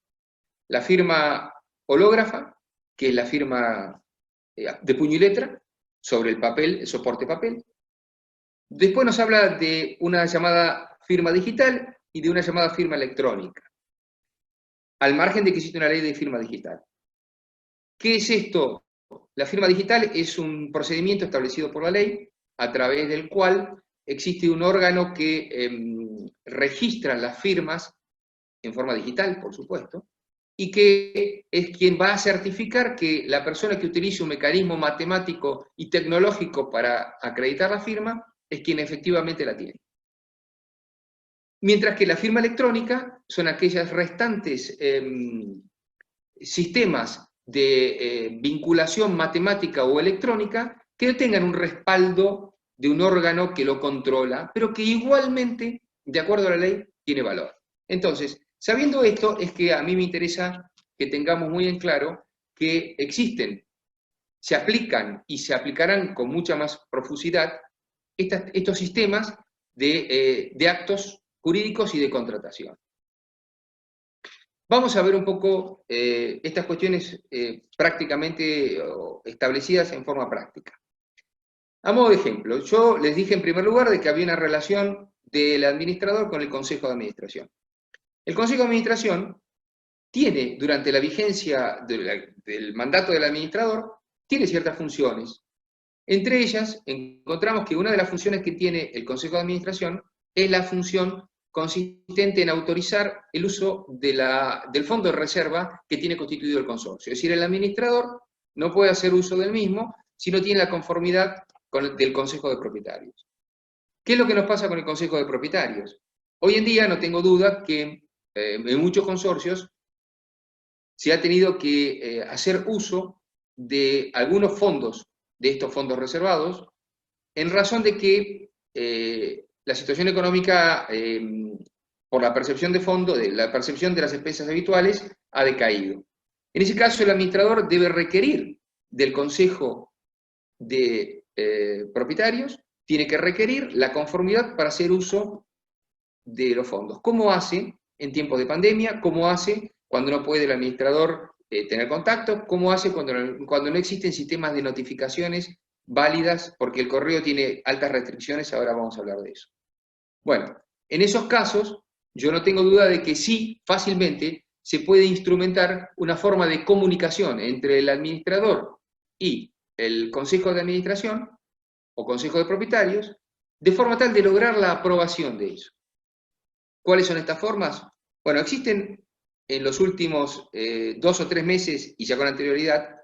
La firma hológrafa, que es la firma de puño y letra, sobre el papel, el soporte papel. Después nos habla de una llamada firma digital y de una llamada firma electrónica, al margen de que existe una ley de firma digital. ¿Qué es esto? La firma digital es un procedimiento establecido por la ley, a través del cual existe un órgano que registra las firmas, en forma digital, por supuesto, y que es quien va a certificar que la persona que utilice un mecanismo matemático y tecnológico para acreditar la firma es quien efectivamente la tiene. Mientras que la firma electrónica son aquellas restantes sistemas de vinculación matemática o electrónica que tengan un respaldo de un órgano que lo controla, pero que igualmente, de acuerdo a la ley, tiene valor. Entonces, sabiendo esto, es que a mí me interesa que tengamos muy en claro que existen, se aplican y se aplicarán con mucha más profusidad estos sistemas de actos jurídicos y de contratación. Vamos a ver un poco estas cuestiones prácticamente establecidas en forma práctica. A modo de ejemplo, yo les dije en primer lugar de que había una relación del administrador con el Consejo de Administración. El Consejo de Administración tiene, durante la vigencia del mandato del administrador, tiene ciertas funciones. Entre ellas, encontramos que una de las funciones que tiene el Consejo de Administración es la función consistente en autorizar el uso del fondo de reserva que tiene constituido el consorcio. Es decir, el administrador no puede hacer uso del mismo si no tiene la conformidad del Consejo de Propietarios. ¿Qué es lo que nos pasa con el Consejo de Propietarios? Hoy en día no tengo duda que en muchos consorcios se ha tenido que hacer uso de algunos fondos, de estos fondos reservados, en razón de que la situación económica, por la percepción de fondo, de la percepción de las expensas habituales, ha decaído. En ese caso, el administrador debe requerir del Consejo de Propietarios, tiene que requerir la conformidad para hacer uso de los fondos. ¿Cómo hace en tiempos de pandemia? ¿Cómo hace cuando no puede el administrador tener contacto? ¿Cómo hace cuando no existen sistemas de notificaciones válidas? Porque el correo tiene altas restricciones, ahora vamos a hablar de eso. Bueno, en esos casos, yo no tengo duda de que sí, fácilmente, se puede instrumentar una forma de comunicación entre el administrador y el Consejo de Administración o Consejo de Propietarios, de forma tal de lograr la aprobación de eso. ¿Cuáles son estas formas? Bueno, existen en los últimos 2 o 3 meses, y ya con anterioridad,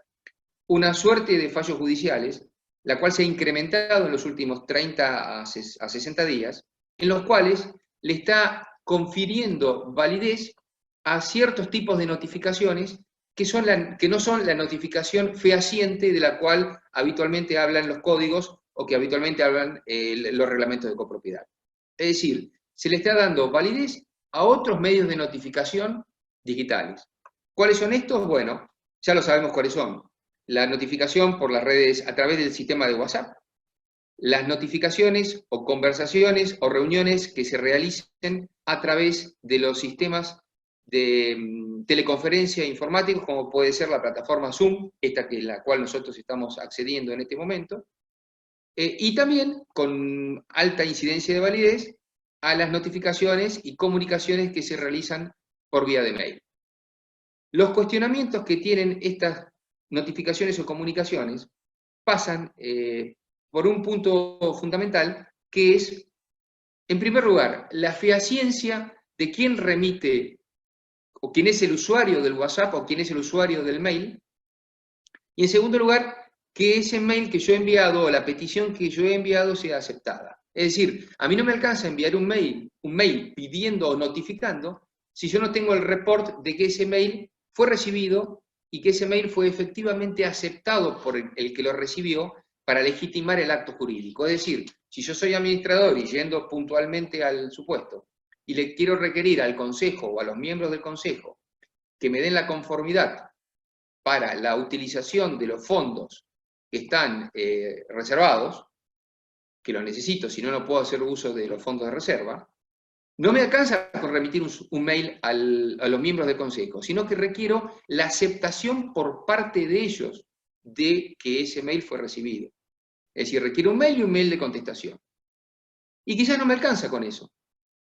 una suerte de fallos judiciales, la cual se ha incrementado en los últimos 30 a 60 días, en los cuales le está confiriendo validez a ciertos tipos de notificaciones que no son la notificación fehaciente de la cual habitualmente hablan los códigos o que habitualmente hablan los reglamentos de copropiedad. Es decir, se le está dando validez a otros medios de notificación digitales. ¿Cuáles son estos? Bueno, ya lo sabemos cuáles son. La notificación por las redes a través del sistema de WhatsApp, las notificaciones o conversaciones o reuniones que se realicen a través de los sistemas de teleconferencia informáticos, como puede ser la plataforma Zoom, esta que es la cual nosotros estamos accediendo en este momento, y también con alta incidencia de validez a las notificaciones y comunicaciones que se realizan por vía de mail. Los cuestionamientos que tienen estas notificaciones o comunicaciones pasan por un punto fundamental, que es, en primer lugar, la fehaciencia de quién remite, o quién es el usuario del WhatsApp, o quién es el usuario del mail, y en segundo lugar, que ese mail que yo he enviado, o la petición que yo he enviado, sea aceptada. Es decir, a mí no me alcanza enviar un mail pidiendo o notificando, si yo no tengo el report de que ese mail fue recibido y que ese mail fue efectivamente aceptado por el que lo recibió para legitimar el acto jurídico. Es decir, si yo soy administrador y yendo puntualmente al supuesto, y le quiero requerir al Consejo o a los miembros del Consejo que me den la conformidad para la utilización de los fondos que están reservados, que los necesito, si no, no puedo hacer uso de los fondos de reserva, no me alcanza con remitir un mail a los miembros del consejo, sino que requiero la aceptación por parte de ellos de que ese mail fue recibido. Es decir, requiero un mail y un mail de contestación. Y quizás no me alcanza con eso,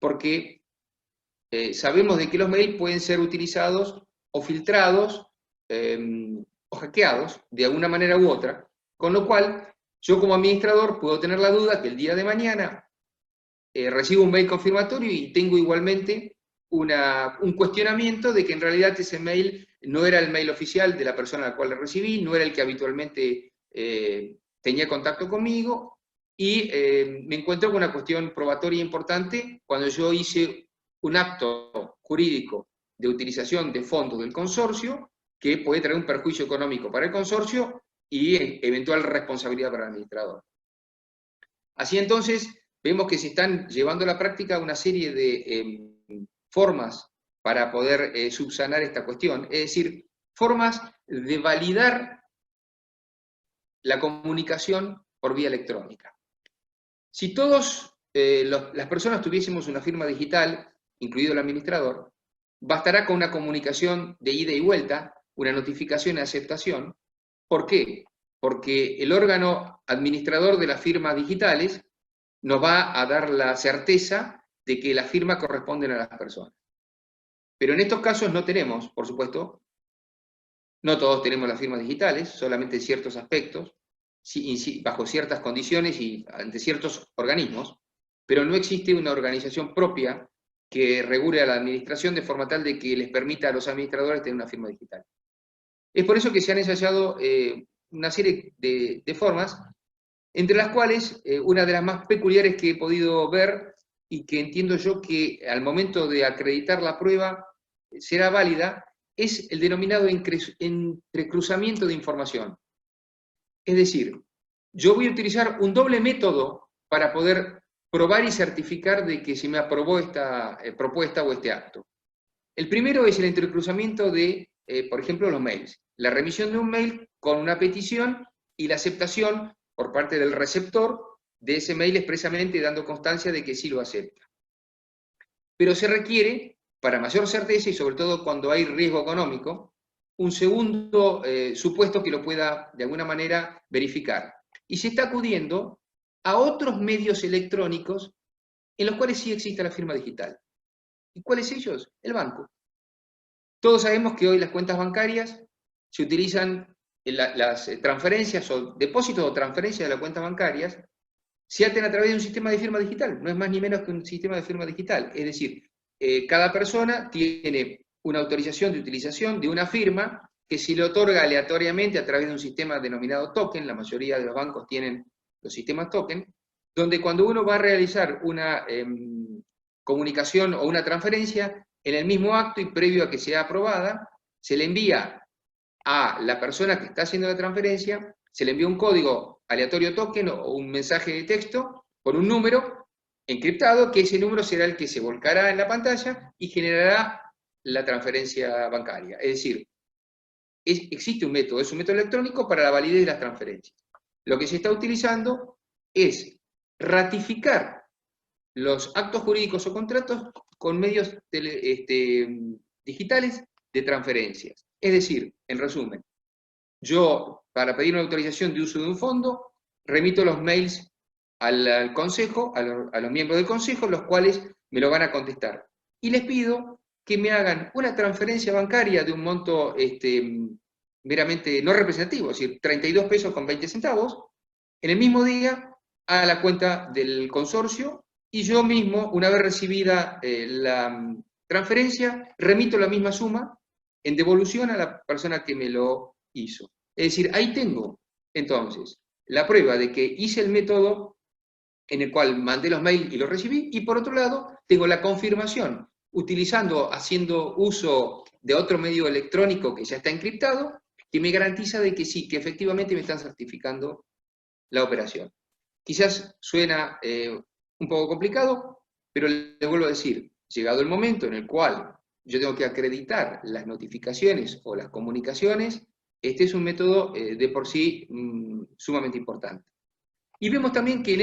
porque sabemos de que los mails pueden ser utilizados o filtrados o hackeados de alguna manera u otra, con lo cual yo como administrador puedo tener la duda que el día de mañana recibo un mail confirmatorio y tengo igualmente un cuestionamiento de que en realidad ese mail no era el mail oficial de la persona a la cual le recibí, no era el que habitualmente tenía contacto conmigo, y me encuentro con una cuestión probatoria importante cuando yo hice un acto jurídico de utilización de fondos del consorcio que puede traer un perjuicio económico para el consorcio y eventual responsabilidad para el administrador. Así entonces, vemos que se están llevando a la práctica una serie de formas para poder subsanar esta cuestión, es decir, formas de validar la comunicación por vía electrónica. Si todas las personas tuviésemos una firma digital, incluido el administrador, bastará con una comunicación de ida y vuelta, una notificación de aceptación. ¿Por qué? Porque el órgano administrador de las firmas digitales nos va a dar la certeza de que las firmas corresponden a las personas. Pero en estos casos no tenemos, por supuesto, no todos tenemos las firmas digitales, solamente ciertos aspectos, bajo ciertas condiciones y ante ciertos organismos, pero no existe una organización propia que regule a la administración de forma tal de que les permita a los administradores tener una firma digital. Es por eso que se han ensayado una serie de formas, entre las cuales una de las más peculiares que he podido ver y que entiendo yo que al momento de acreditar la prueba será válida, es el denominado entrecruzamiento de información. Es decir, yo voy a utilizar un doble método para poder probar y certificar de que se me aprobó esta propuesta o este acto. El primero es el entrecruzamiento de, por ejemplo, los mails. La remisión de un mail con una petición y la aceptación por parte del receptor de ese mail expresamente dando constancia de que sí lo acepta. Pero se requiere, para mayor certeza y sobre todo cuando hay riesgo económico, un segundo supuesto que lo pueda de alguna manera verificar. Y se está acudiendo a otros medios electrónicos en los cuales sí existe la firma digital. ¿Y cuáles ellos? El banco. Todos sabemos que hoy las cuentas bancarias se utilizan, las transferencias o depósitos o transferencias de las cuentas bancarias se hacen a través de un sistema de firma digital, no es más ni menos que un sistema de firma digital. Es decir, cada persona tiene una autorización de utilización de una firma que se le otorga aleatoriamente a través de un sistema denominado token, la mayoría de los bancos tienen los sistemas token, donde cuando uno va a realizar una comunicación o una transferencia, en el mismo acto y previo a que sea aprobada, se le envía a la persona que está haciendo la transferencia, se le envía un código aleatorio token o un mensaje de texto con un número encriptado, que ese número será el que se volcará en la pantalla y generará la transferencia bancaria. Es decir, existe un método, es un método electrónico para la validez de las transferencias. Lo que se está utilizando es ratificar los actos jurídicos o contratos con medios digitales de transferencias. Es decir, en resumen, yo para pedir una autorización de uso de un fondo, remito los mails al consejo, a los miembros del consejo, los cuales me lo van a contestar. Y les pido que me hagan una transferencia bancaria de un monto meramente no representativo, es decir, 32 pesos con 20 centavos, en el mismo día a la cuenta del consorcio, y yo mismo, una vez recibida la transferencia, remito la misma suma en devolución a la persona que me lo hizo. Es decir, ahí tengo, entonces, la prueba de que hice el método en el cual mandé los mails y los recibí, y por otro lado, tengo la confirmación, haciendo uso de otro medio electrónico que ya está encriptado, que me garantiza de que sí, que efectivamente me están certificando la operación. Quizás suena un poco complicado, pero les vuelvo a decir, llegado el momento en el cual yo tengo que acreditar las notificaciones o las comunicaciones, este es un método de por sí sumamente importante. Y vemos también que en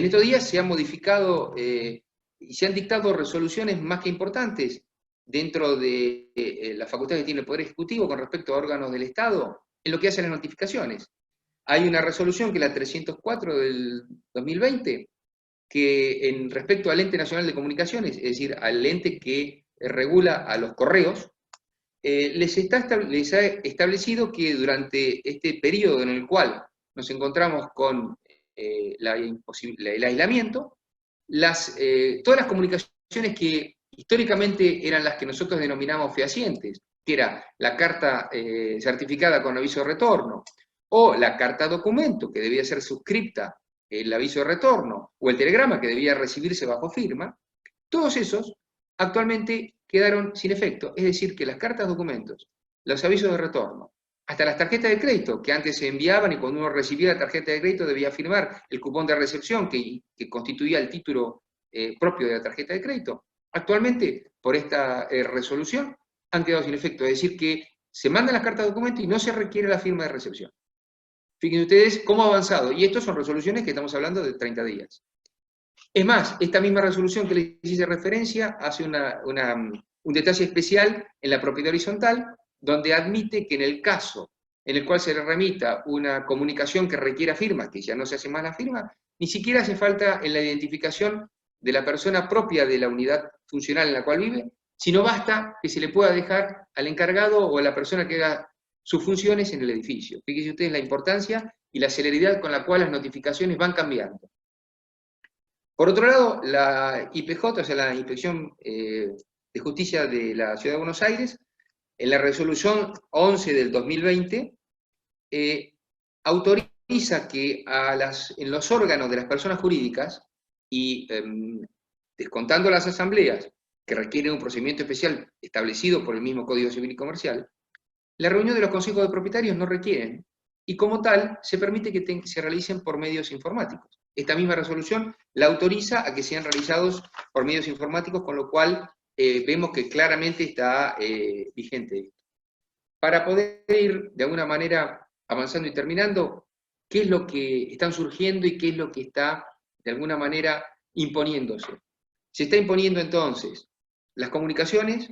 estos días se han modificado y se han dictado resoluciones más que importantes dentro de la facultad que tiene el Poder Ejecutivo con respecto a órganos del Estado, en lo que hace las notificaciones. Hay una resolución que es la 304 del 2020, que respecto al Ente Nacional de Comunicaciones, es decir, al ente que regula a los correos, les ha establecido que durante este periodo en el cual nos encontramos con el aislamiento, todas las comunicaciones que históricamente eran las que nosotros denominamos fehacientes, que era la carta certificada con aviso de retorno, o la carta documento, que debía ser suscripta el aviso de retorno, o el telegrama, que debía recibirse bajo firma, todos esos actualmente quedaron sin efecto. Es decir, que las cartas documentos, los avisos de retorno, hasta las tarjetas de crédito, que antes se enviaban y cuando uno recibía la tarjeta de crédito debía firmar el cupón de recepción que constituía el título propio de la tarjeta de crédito, actualmente, por esta resolución, han quedado sin efecto. Es decir, que se mandan las cartas de documento y no se requiere la firma de recepción. Fíjense ustedes cómo ha avanzado. Y estos son resoluciones que estamos hablando de 30 días. Es más, esta misma resolución que les hice referencia hace un detalle especial en la propiedad horizontal, donde admite que en el caso en el cual se le remita una comunicación que requiera firma, que ya no se hace más la firma, ni siquiera hace falta en la identificación de la persona propia de la unidad funcional en la cual vive, sino basta que se le pueda dejar al encargado o a la persona que haga sus funciones en el edificio. Fíjense ustedes la importancia y la celeridad con la cual las notificaciones van cambiando. Por otro lado, la IPJ, o sea, la Inspección de Justicia de la Ciudad de Buenos Aires, en la resolución 11 del 2020, autoriza que en los órganos de las personas jurídicas, y descontando las asambleas, que requieren un procedimiento especial establecido por el mismo Código Civil y Comercial, la reunión de los consejos de propietarios no requieren, y como tal, se permite que se realicen por medios informáticos. Esta misma resolución la autoriza a que sean realizados por medios informáticos, con lo cual vemos que claramente está vigente esto. Para poder ir de alguna manera avanzando y terminando, ¿qué es lo que están surgiendo y qué es lo que está de alguna manera imponiéndose? Se está imponiendo entonces las comunicaciones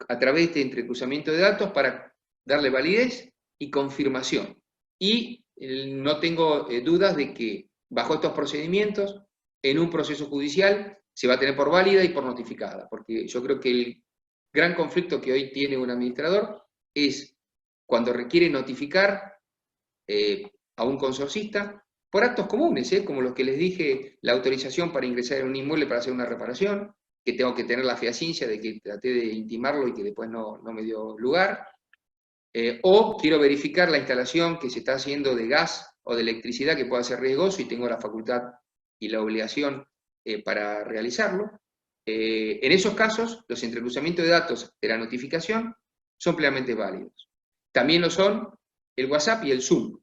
a través de entrecruzamiento de datos para darle validez y confirmación. Y no tengo dudas de que bajo estos procedimientos, en un proceso judicial, se va a tener por válida y por notificada, porque yo creo que el gran conflicto que hoy tiene un administrador es cuando requiere notificar a un consorcista por actos comunes, como los que les dije, la autorización para ingresar en un inmueble para hacer una reparación, que tengo que tener la fehaciencia de que traté de intimarlo y que después no me dio lugar, o quiero verificar la instalación que se está haciendo de gas o de electricidad que pueda ser riesgoso y tengo la facultad y la obligación para realizarlo. En esos casos, los entrecruzamientos de datos de la notificación son plenamente válidos. También lo son el WhatsApp y el Zoom,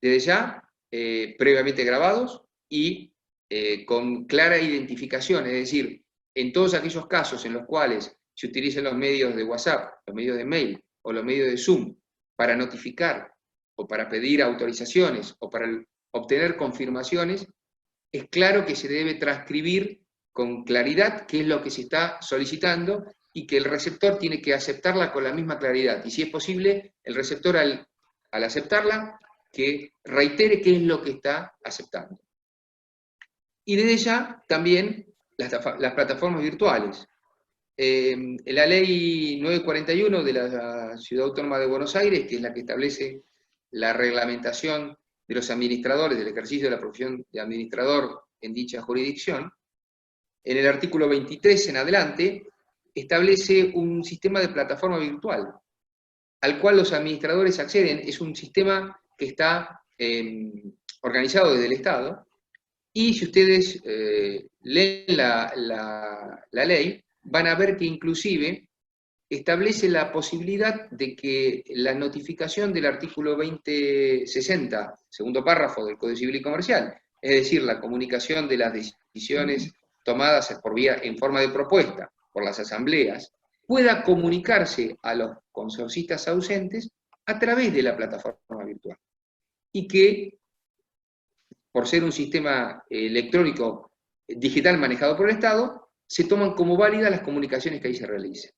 desde ya previamente grabados y con clara identificación, es decir, en todos aquellos casos en los cuales se utilicen los medios de WhatsApp, los medios de mail o los medios de Zoom para notificar o para pedir autorizaciones o para obtener confirmaciones, es claro que se debe transcribir con claridad qué es lo que se está solicitando y que el receptor tiene que aceptarla con la misma claridad. Y si es posible, el receptor al aceptarla, que reitere qué es lo que está aceptando. Y desde ya también las plataformas virtuales. La ley 941 de la Ciudad Autónoma de Buenos Aires, que es la que establece la reglamentación de los administradores, del ejercicio de la profesión de administrador en dicha jurisdicción, en el artículo 23 en adelante, establece un sistema de plataforma virtual, al cual los administradores acceden. Es un sistema que está organizado desde el Estado, y si ustedes leen la ley, van a ver que inclusive establece la posibilidad de que la notificación del artículo 2060, segundo párrafo del Código Civil y Comercial, es decir, la comunicación de las decisiones tomadas en forma de propuesta por las asambleas, pueda comunicarse a los consorcistas ausentes a través de la plataforma virtual. Y que, por ser un sistema electrónico digital manejado por el Estado, se toman como válidas las comunicaciones que ahí se realicen.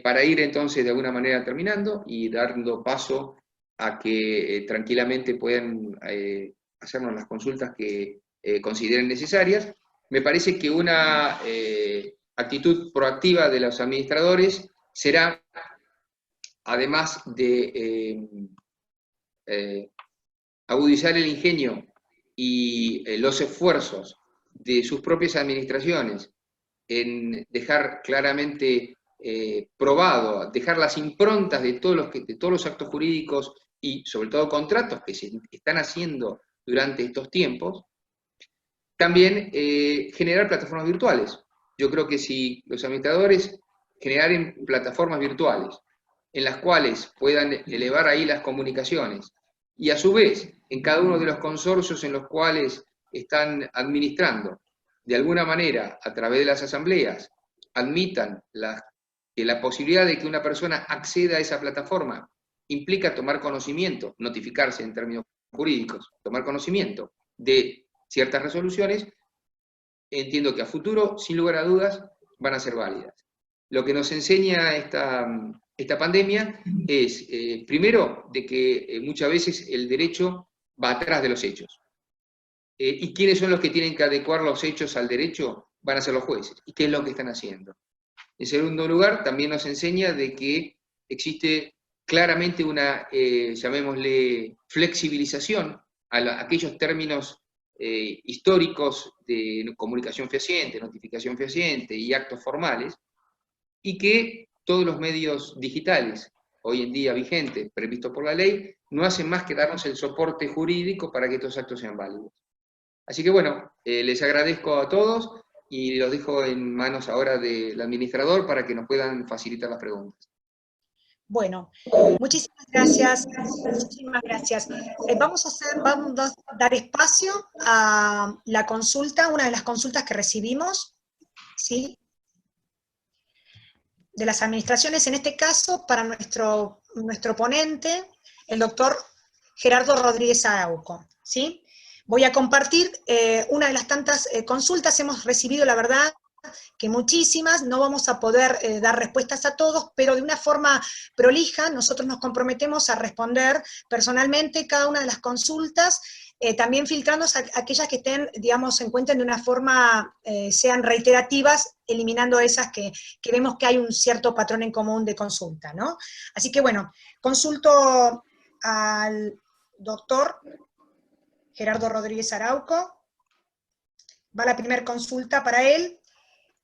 Para ir entonces de alguna manera terminando y dando paso a que tranquilamente puedan hacernos las consultas que consideren necesarias, me parece que una actitud proactiva de los administradores será, además de agudizar el ingenio y los esfuerzos de sus propias administraciones en dejar claramente probado, dejar las improntas de todos los actos jurídicos y sobre todo contratos que se están haciendo durante estos tiempos, también generar plataformas virtuales. Yo creo que si los administradores generaren plataformas virtuales en las cuales puedan elevar ahí las comunicaciones y a su vez en cada uno de los consorcios en los cuales están administrando, de alguna manera a través de las asambleas, admitan que la posibilidad de que una persona acceda a esa plataforma implica tomar conocimiento, notificarse en términos jurídicos, tomar conocimiento de ciertas resoluciones, entiendo que a futuro, sin lugar a dudas, van a ser válidas. Lo que nos enseña esta pandemia es, primero, de que muchas veces el derecho va atrás de los hechos. ¿Y quiénes son los que tienen que adecuar los hechos al derecho? Van a ser los jueces. ¿Y qué es lo que están haciendo? En segundo lugar, también nos enseña de que existe claramente una, llamémosle, flexibilización a aquellos términos históricos de comunicación fehaciente, notificación fehaciente y actos formales, y que todos los medios digitales, hoy en día vigentes, previstos por la ley, no hacen más que darnos el soporte jurídico para que estos actos sean válidos. Así que bueno, les agradezco a todos y los dejo en manos ahora del administrador para que nos puedan facilitar las preguntas. Bueno, muchísimas gracias. Muchísimas gracias. Vamos a dar espacio a la consulta, una de las consultas que recibimos, ¿sí? De las administraciones, en este caso, para nuestro ponente, el doctor Gerardo Rodríguez Arauco, ¿sí? Voy a compartir una de las tantas consultas, hemos recibido, la verdad, que muchísimas, no vamos a poder dar respuestas a todos, pero de una forma prolija, nosotros nos comprometemos a responder personalmente cada una de las consultas, también filtrando aquellas que estén, digamos, se encuentren de una forma, sean reiterativas, eliminando esas que vemos que hay un cierto patrón en común de consulta, ¿no? Así que bueno, consulto al doctor Gerardo Rodríguez Arauco, va la primera consulta para él.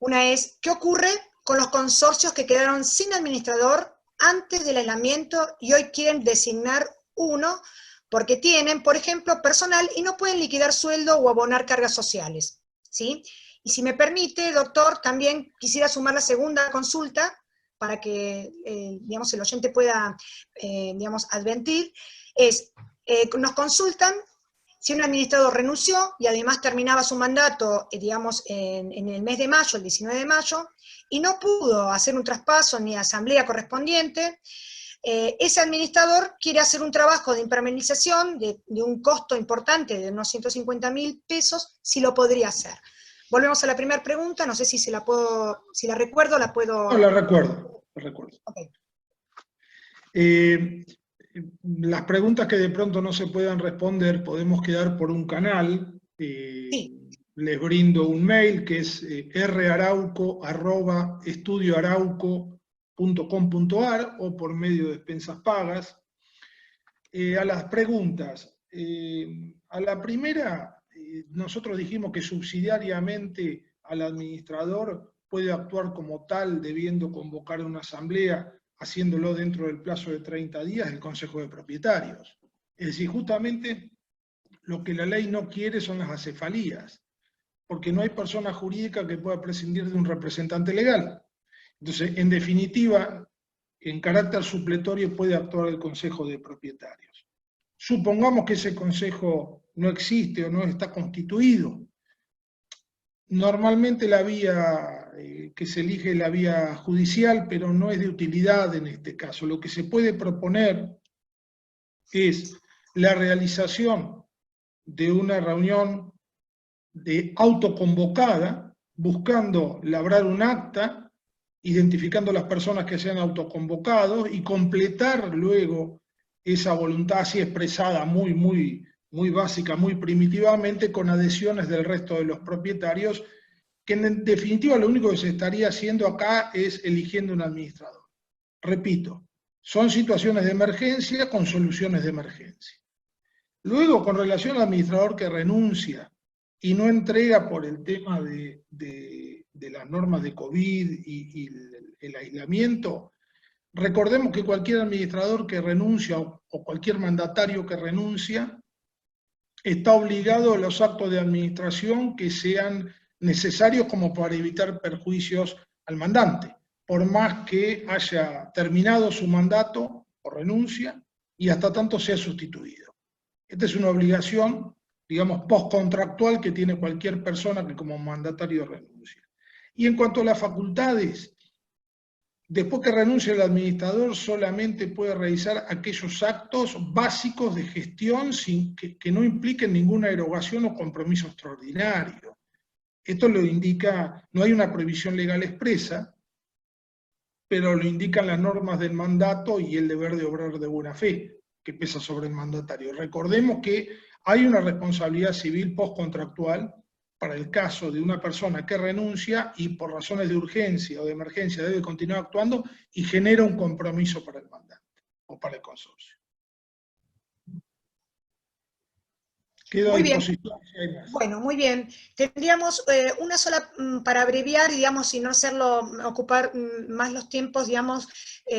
Una es, ¿qué ocurre con los consorcios que quedaron sin administrador antes del aislamiento y hoy quieren designar uno porque tienen, por ejemplo, personal y no pueden liquidar sueldo o abonar cargas sociales? ¿Sí? Y si me permite, doctor, también quisiera sumar la segunda consulta para que, digamos, el oyente pueda, digamos, advertir, es, nos consultan si un administrador renunció y además terminaba su mandato, digamos, en el mes de mayo, el 19 de mayo, y no pudo hacer un traspaso ni asamblea correspondiente, ese administrador quiere hacer un trabajo de impermeabilización de un costo importante de unos 150.000 pesos, si lo podría hacer. Volvemos a la primera pregunta, no sé si la recuerdo, la puedo... No, la recuerdo. Okay. Las preguntas que de pronto no se puedan responder, podemos quedar por un canal. Sí. Les brindo un mail que es rarauco@estudioarauco.com.ar o por medio de expensas pagas. A las preguntas. A la primera, nosotros dijimos que subsidiariamente al administrador puede actuar como tal, debiendo convocar una asamblea, haciéndolo dentro del plazo de 30 días el Consejo de Propietarios. Es decir, justamente lo que la ley no quiere son las acefalías, porque no hay persona jurídica que pueda prescindir de un representante legal. Entonces, en definitiva, en carácter supletorio puede actuar el Consejo de Propietarios. Supongamos que ese consejo no existe o no está constituido. Normalmente la vía que se elige la vía judicial, pero no es de utilidad en este caso. Lo que se puede proponer es la realización de una reunión de autoconvocada, buscando labrar un acta, identificando las personas que se han autoconvocado y completar luego esa voluntad así expresada muy básica, muy primitivamente, con adhesiones del resto de los propietarios, que en definitiva lo único que se estaría haciendo acá es eligiendo un administrador. Repito, son situaciones de emergencia con soluciones de emergencia. Luego, con relación al administrador que renuncia y no entrega por el tema de las normas de COVID y el aislamiento, recordemos que cualquier administrador que renuncia o cualquier mandatario que renuncia está obligado a los actos de administración que sean necesarios como para evitar perjuicios al mandante, por más que haya terminado su mandato o renuncia y hasta tanto sea sustituido. Esta es una obligación, digamos, postcontractual que tiene cualquier persona que como mandatario renuncia. Y en cuanto a las facultades, después que renuncie el administrador, solamente puede realizar aquellos actos básicos de gestión sin que no impliquen ninguna erogación o compromiso extraordinario. Esto lo indica, no hay una prohibición legal expresa, pero lo indican las normas del mandato y el deber de obrar de buena fe, que pesa sobre el mandatario. Recordemos que hay una responsabilidad civil postcontractual para el caso de una persona que renuncia y por razones de urgencia o de emergencia debe continuar actuando y genera un compromiso para el mandante o para el consorcio. Quedo a disposición si hay más. Bueno, muy bien. Tendríamos una sola, para abreviar, digamos, y no hacerlo ocupar más los tiempos, digamos,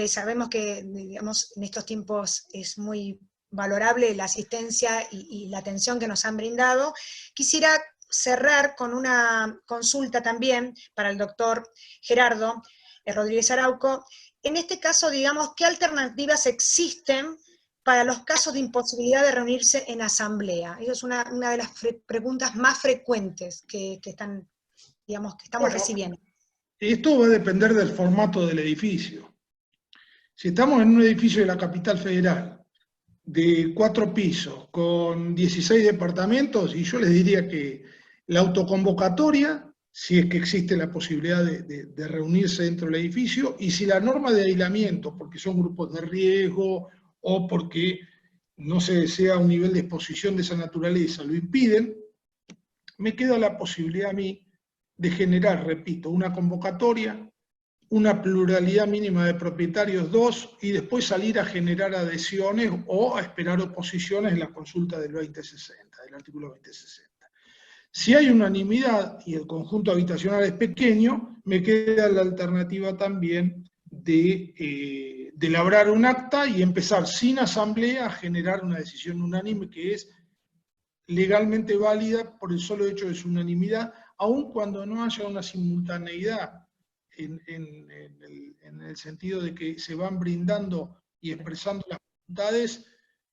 sabemos que, digamos, en estos tiempos es muy valorable la asistencia y la atención que nos han brindado. Quisiera cerrar con una consulta también para el doctor Gerardo Rodríguez Arauco. En este caso, digamos, ¿qué alternativas existen para los casos de imposibilidad de reunirse en asamblea? Esa es una de las preguntas más frecuentes que estamos recibiendo. Esto va a depender del formato del edificio. Si estamos en un edificio de la capital federal, de 4 pisos, con 16 departamentos, y yo les diría que la autoconvocatoria, si es que existe la posibilidad de reunirse dentro del edificio, y si la norma de aislamiento, porque son grupos de riesgo, o porque no se desea un nivel de exposición de esa naturaleza, lo impiden, me queda la posibilidad a mí de generar, repito, una convocatoria, una pluralidad mínima de propietarios, 2, y después salir a generar adhesiones o a esperar oposiciones en la consulta del 2060, del artículo 2060. Si hay unanimidad y el conjunto habitacional es pequeño, me queda la alternativa también de labrar un acta y empezar sin asamblea a generar una decisión unánime que es legalmente válida por el solo hecho de su unanimidad, aun cuando no haya una simultaneidad en el sentido de que se van brindando y expresando las voluntades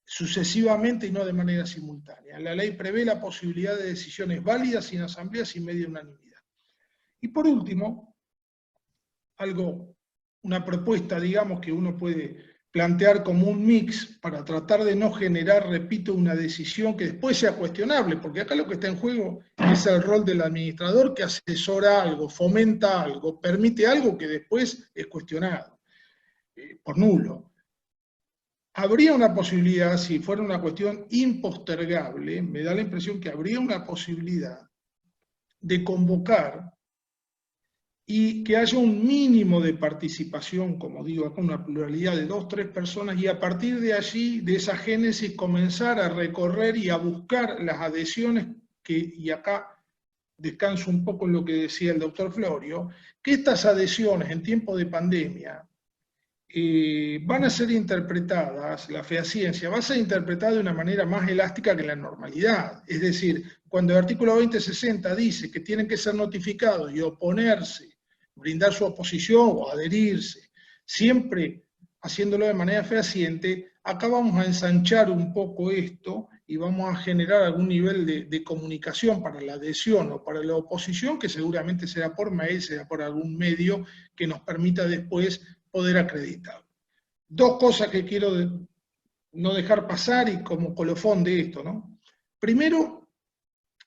sucesivamente y no de manera simultánea. La ley prevé la posibilidad de decisiones válidas sin asamblea, sin media unanimidad. Y por último, una propuesta, digamos, que uno puede plantear como un mix para tratar de no generar, repito, una decisión que después sea cuestionable, porque acá lo que está en juego es el rol del administrador que asesora algo, fomenta algo, permite algo que después es cuestionado por nulo. Habría una posibilidad, si fuera una cuestión impostergable, me da la impresión que habría una posibilidad de convocar y que haya un mínimo de participación, como digo acá, una pluralidad de 2 o 3 personas, y a partir de allí, de esa génesis, comenzar a recorrer y a buscar las adhesiones y acá descanso un poco en lo que decía el doctor Florio, que estas adhesiones en tiempo de pandemia van a ser interpretadas, la fehaciencia va a ser interpretada de una manera más elástica que la normalidad. Es decir, cuando el artículo 2060 dice que tienen que ser notificados y oponerse, brindar su oposición o adherirse, siempre haciéndolo de manera fehaciente, acá vamos a ensanchar un poco esto y vamos a generar algún nivel de comunicación para la adhesión o para la oposición, que seguramente será por mail, será por algún medio que nos permita después poder acreditar. Dos cosas que quiero no dejar pasar y como colofón de esto, ¿no? Primero,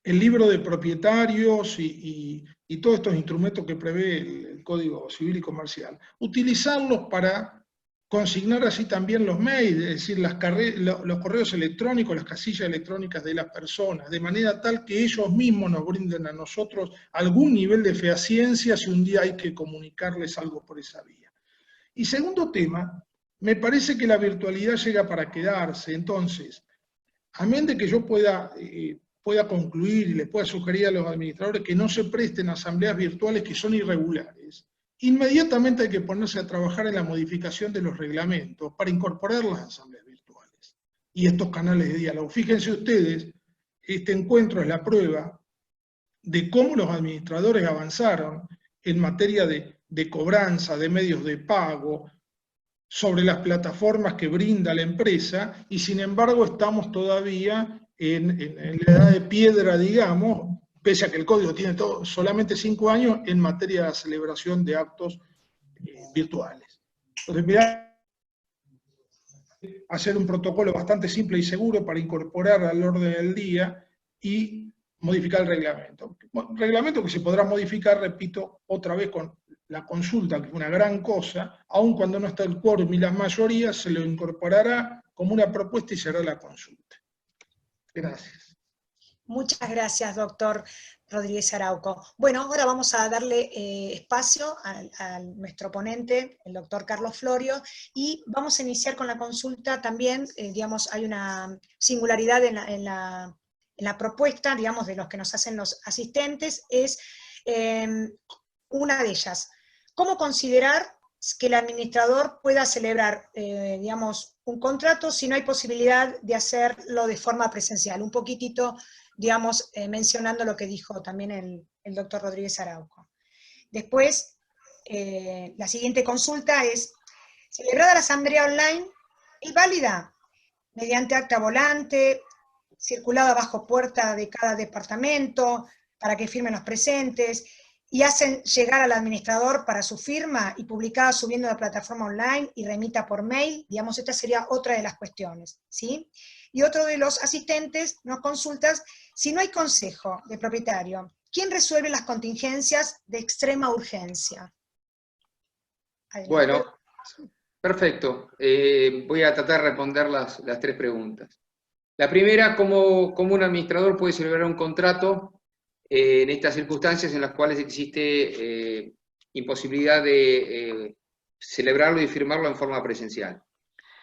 el libro de propietarios y todos estos instrumentos que prevé el Código Civil y Comercial, utilizarlos para consignar así también los mails, es decir, los correos electrónicos, las casillas electrónicas de las personas, de manera tal que ellos mismos nos brinden a nosotros algún nivel de fehaciencia si un día hay que comunicarles algo por esa vía. Y segundo tema, me parece que la virtualidad llega para quedarse, entonces, a menos de que yo pueda concluir y les pueda sugerir a los administradores que no se presten a asambleas virtuales que son irregulares, inmediatamente hay que ponerse a trabajar en la modificación de los reglamentos para incorporar las asambleas virtuales y estos canales de diálogo. Fíjense ustedes, este encuentro es la prueba de cómo los administradores avanzaron en materia de cobranza, de medios de pago, sobre las plataformas que brinda la empresa, y sin embargo estamos todavía en la edad de piedra, digamos, pese a que el código tiene solamente 5 años en materia de celebración de actos virtuales. Entonces, mirá, hacer un protocolo bastante simple y seguro para incorporar al orden del día y modificar el reglamento. Reglamento que se podrá modificar, repito, otra vez con la consulta, que es una gran cosa, aun cuando no está el quórum y las mayorías, se lo incorporará como una propuesta y será la consulta. Gracias. Muchas gracias, doctor Rodríguez Arauco. Bueno, ahora vamos a darle espacio a nuestro ponente, el doctor Carlos Florio, y vamos a iniciar con la consulta también. Digamos, hay una singularidad en la propuesta, digamos, de los que nos hacen los asistentes, es una de ellas. ¿Cómo considerar que el administrador pueda celebrar, digamos, un contrato si no hay posibilidad de hacerlo de forma presencial? Un poquitito, digamos, mencionando lo que dijo también el doctor Rodríguez Arauco. Después, la siguiente consulta es, ¿celebrada la asamblea online es válida mediante acta volante, circulada bajo puerta de cada departamento, para que firmen los presentes, y hacen llegar al administrador para su firma y publicada subiendo a la plataforma online y remita por mail? Digamos, esta sería otra de las cuestiones, ¿sí? Y otro de los asistentes nos consulta si no hay consejo de propietario, ¿quién resuelve las contingencias de extrema urgencia? Adelante. Bueno, perfecto. Voy a tratar de responder las 3 preguntas. La primera, ¿cómo un administrador puede celebrar un contrato en estas circunstancias en las cuales existe imposibilidad de celebrarlo y firmarlo en forma presencial?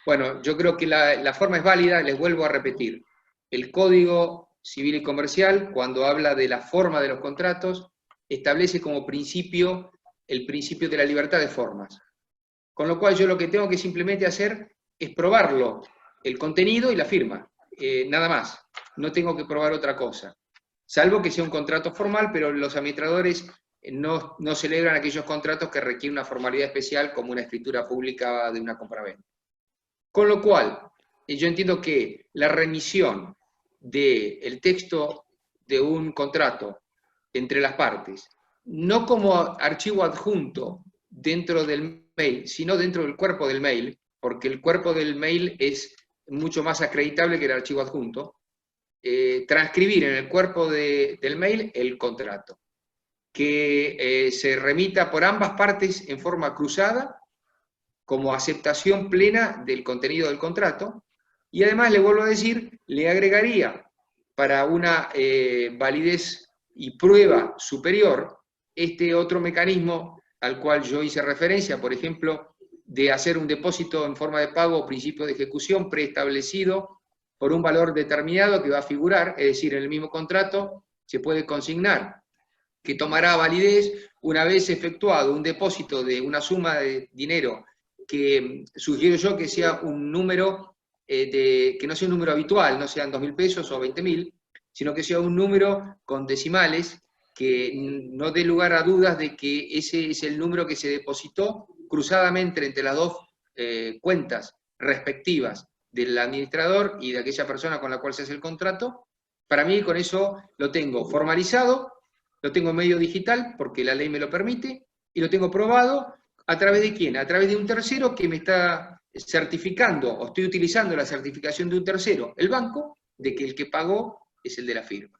Bueno, yo creo que la forma es válida, les vuelvo a repetir. El Código Civil y Comercial, cuando habla de la forma de los contratos, establece como principio el principio de la libertad de formas. Con lo cual yo lo que tengo que simplemente hacer es probarlo, el contenido y la firma. Nada más, no tengo que probar otra cosa. Salvo que sea un contrato formal, pero los administradores no celebran aquellos contratos que requieren una formalidad especial, como una escritura pública de una compraventa. Con lo cual, yo entiendo que la remisión del texto de un contrato entre las partes, no como archivo adjunto dentro del mail, sino dentro del cuerpo del mail, porque el cuerpo del mail es mucho más acreditable que el archivo adjunto, transcribir en el cuerpo del mail el contrato, que se remita por ambas partes en forma cruzada, como aceptación plena del contenido del contrato, y además, le vuelvo a decir, le agregaría para una validez y prueba superior este otro mecanismo al cual yo hice referencia, por ejemplo, de hacer un depósito en forma de pago o principio de ejecución preestablecido por un valor determinado que va a figurar, es decir, en el mismo contrato se puede consignar que tomará validez una vez efectuado un depósito de una suma de dinero que sugiero yo que sea un número, que no sea un número habitual, no sean 2.000 pesos o 20.000, sino que sea un número con decimales que no dé lugar a dudas de que ese es el número que se depositó cruzadamente entre las dos cuentas respectivas del administrador y de aquella persona con la cual se hace el contrato. Para mí con eso lo tengo formalizado, lo tengo en medio digital porque la ley me lo permite, y lo tengo probado ¿a través de quién? A través de un tercero que me está certificando, o estoy utilizando la certificación de un tercero, el banco, de que el que pagó es el de la firma.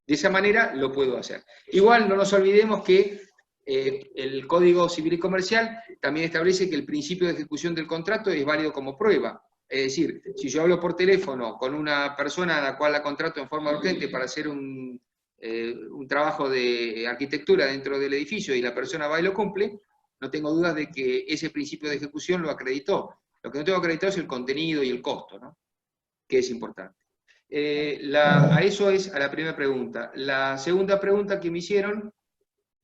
De esa manera lo puedo hacer. Igual no nos olvidemos que el Código Civil y Comercial también establece que el principio de ejecución del contrato es válido como prueba. Es decir, si yo hablo por teléfono con una persona a la cual la contrato en forma urgente para hacer un trabajo de arquitectura dentro del edificio y la persona va y lo cumple, no tengo dudas de que ese principio de ejecución lo acreditó. Lo que no tengo acreditado es el contenido y el costo, ¿no? Que es importante. A eso es a la primera pregunta. La segunda pregunta que me hicieron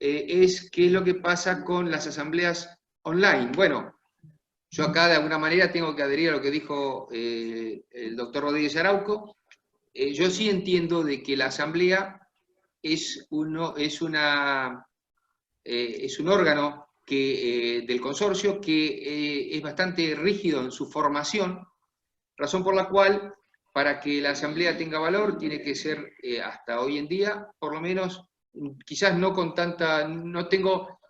es qué es lo que pasa con las asambleas online. Bueno, yo acá de alguna manera tengo que adherir a lo que dijo el doctor Rodríguez Arauco. Yo sí entiendo de que la asamblea es un órgano del consorcio que es bastante rígido en su formación, razón por la cual para que la asamblea tenga valor tiene que ser hasta hoy en día, por lo menos, quizás no con tanta, no tengo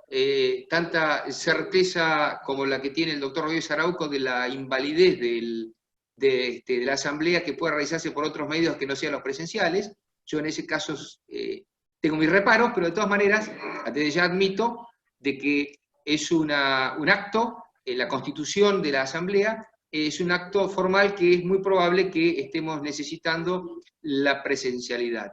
tanta certeza como la que tiene el doctor Rodríguez Arauco de la invalidez de la asamblea que pueda realizarse por otros medios que no sean los presenciales. Yo en ese caso tengo mis reparos, pero de todas maneras, desde ya admito de que es un acto, la constitución de la asamblea, es un acto formal que es muy probable que estemos necesitando la presencialidad.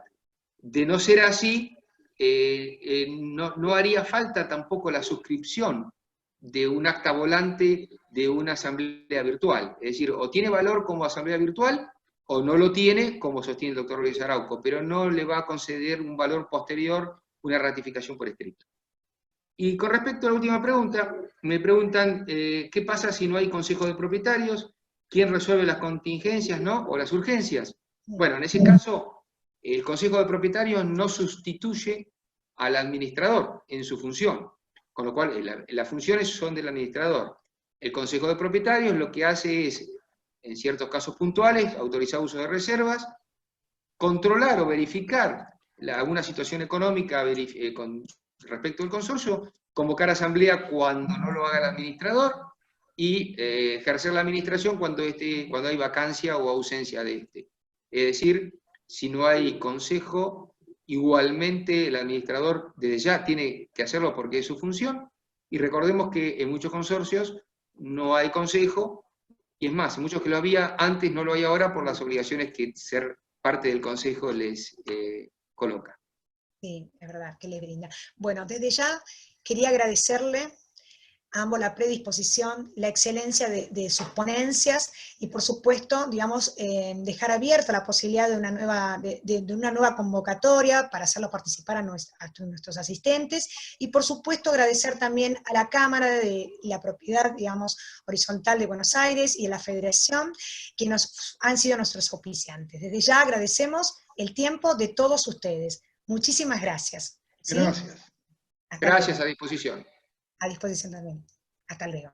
De no ser así, no haría falta tampoco la suscripción de un acta volante de una asamblea virtual. Es decir, o tiene valor como asamblea virtual, o no lo tiene, como sostiene el doctor Luis Arauco, pero no le va a conceder un valor posterior, una ratificación por escrito. Y con respecto a la última pregunta, me preguntan qué pasa si no hay consejo de propietarios, quién resuelve las contingencias, ¿no? O las urgencias. Bueno, en ese caso, el consejo de propietarios no sustituye al administrador en su función, con lo cual las funciones son del administrador. El consejo de propietarios lo que hace es, en ciertos casos puntuales, autorizar uso de reservas, controlar o verificar alguna situación económica con respecto al consorcio, convocar asamblea cuando no lo haga el administrador y ejercer la administración cuando hay vacancia o ausencia de este. Es decir, si no hay consejo, igualmente el administrador desde ya tiene que hacerlo porque es su función, y recordemos que en muchos consorcios no hay consejo, y es más, en muchos que lo había antes no lo hay ahora por las obligaciones que ser parte del consejo les coloca. Sí, es verdad, que le brinda. Bueno, desde ya quería agradecerle a ambos la predisposición, la excelencia de sus ponencias y por supuesto, digamos, dejar abierta la posibilidad de una nueva convocatoria para hacerlo participar a nuestros asistentes y por supuesto agradecer también a la Cámara de la Propiedad, digamos, Horizontal de Buenos Aires y a la Federación que han sido nuestros auspiciantes. Desde ya agradecemos el tiempo de todos ustedes. Muchísimas gracias. ¿Sí? Gracias. Gracias, a disposición. A disposición también. Hasta luego.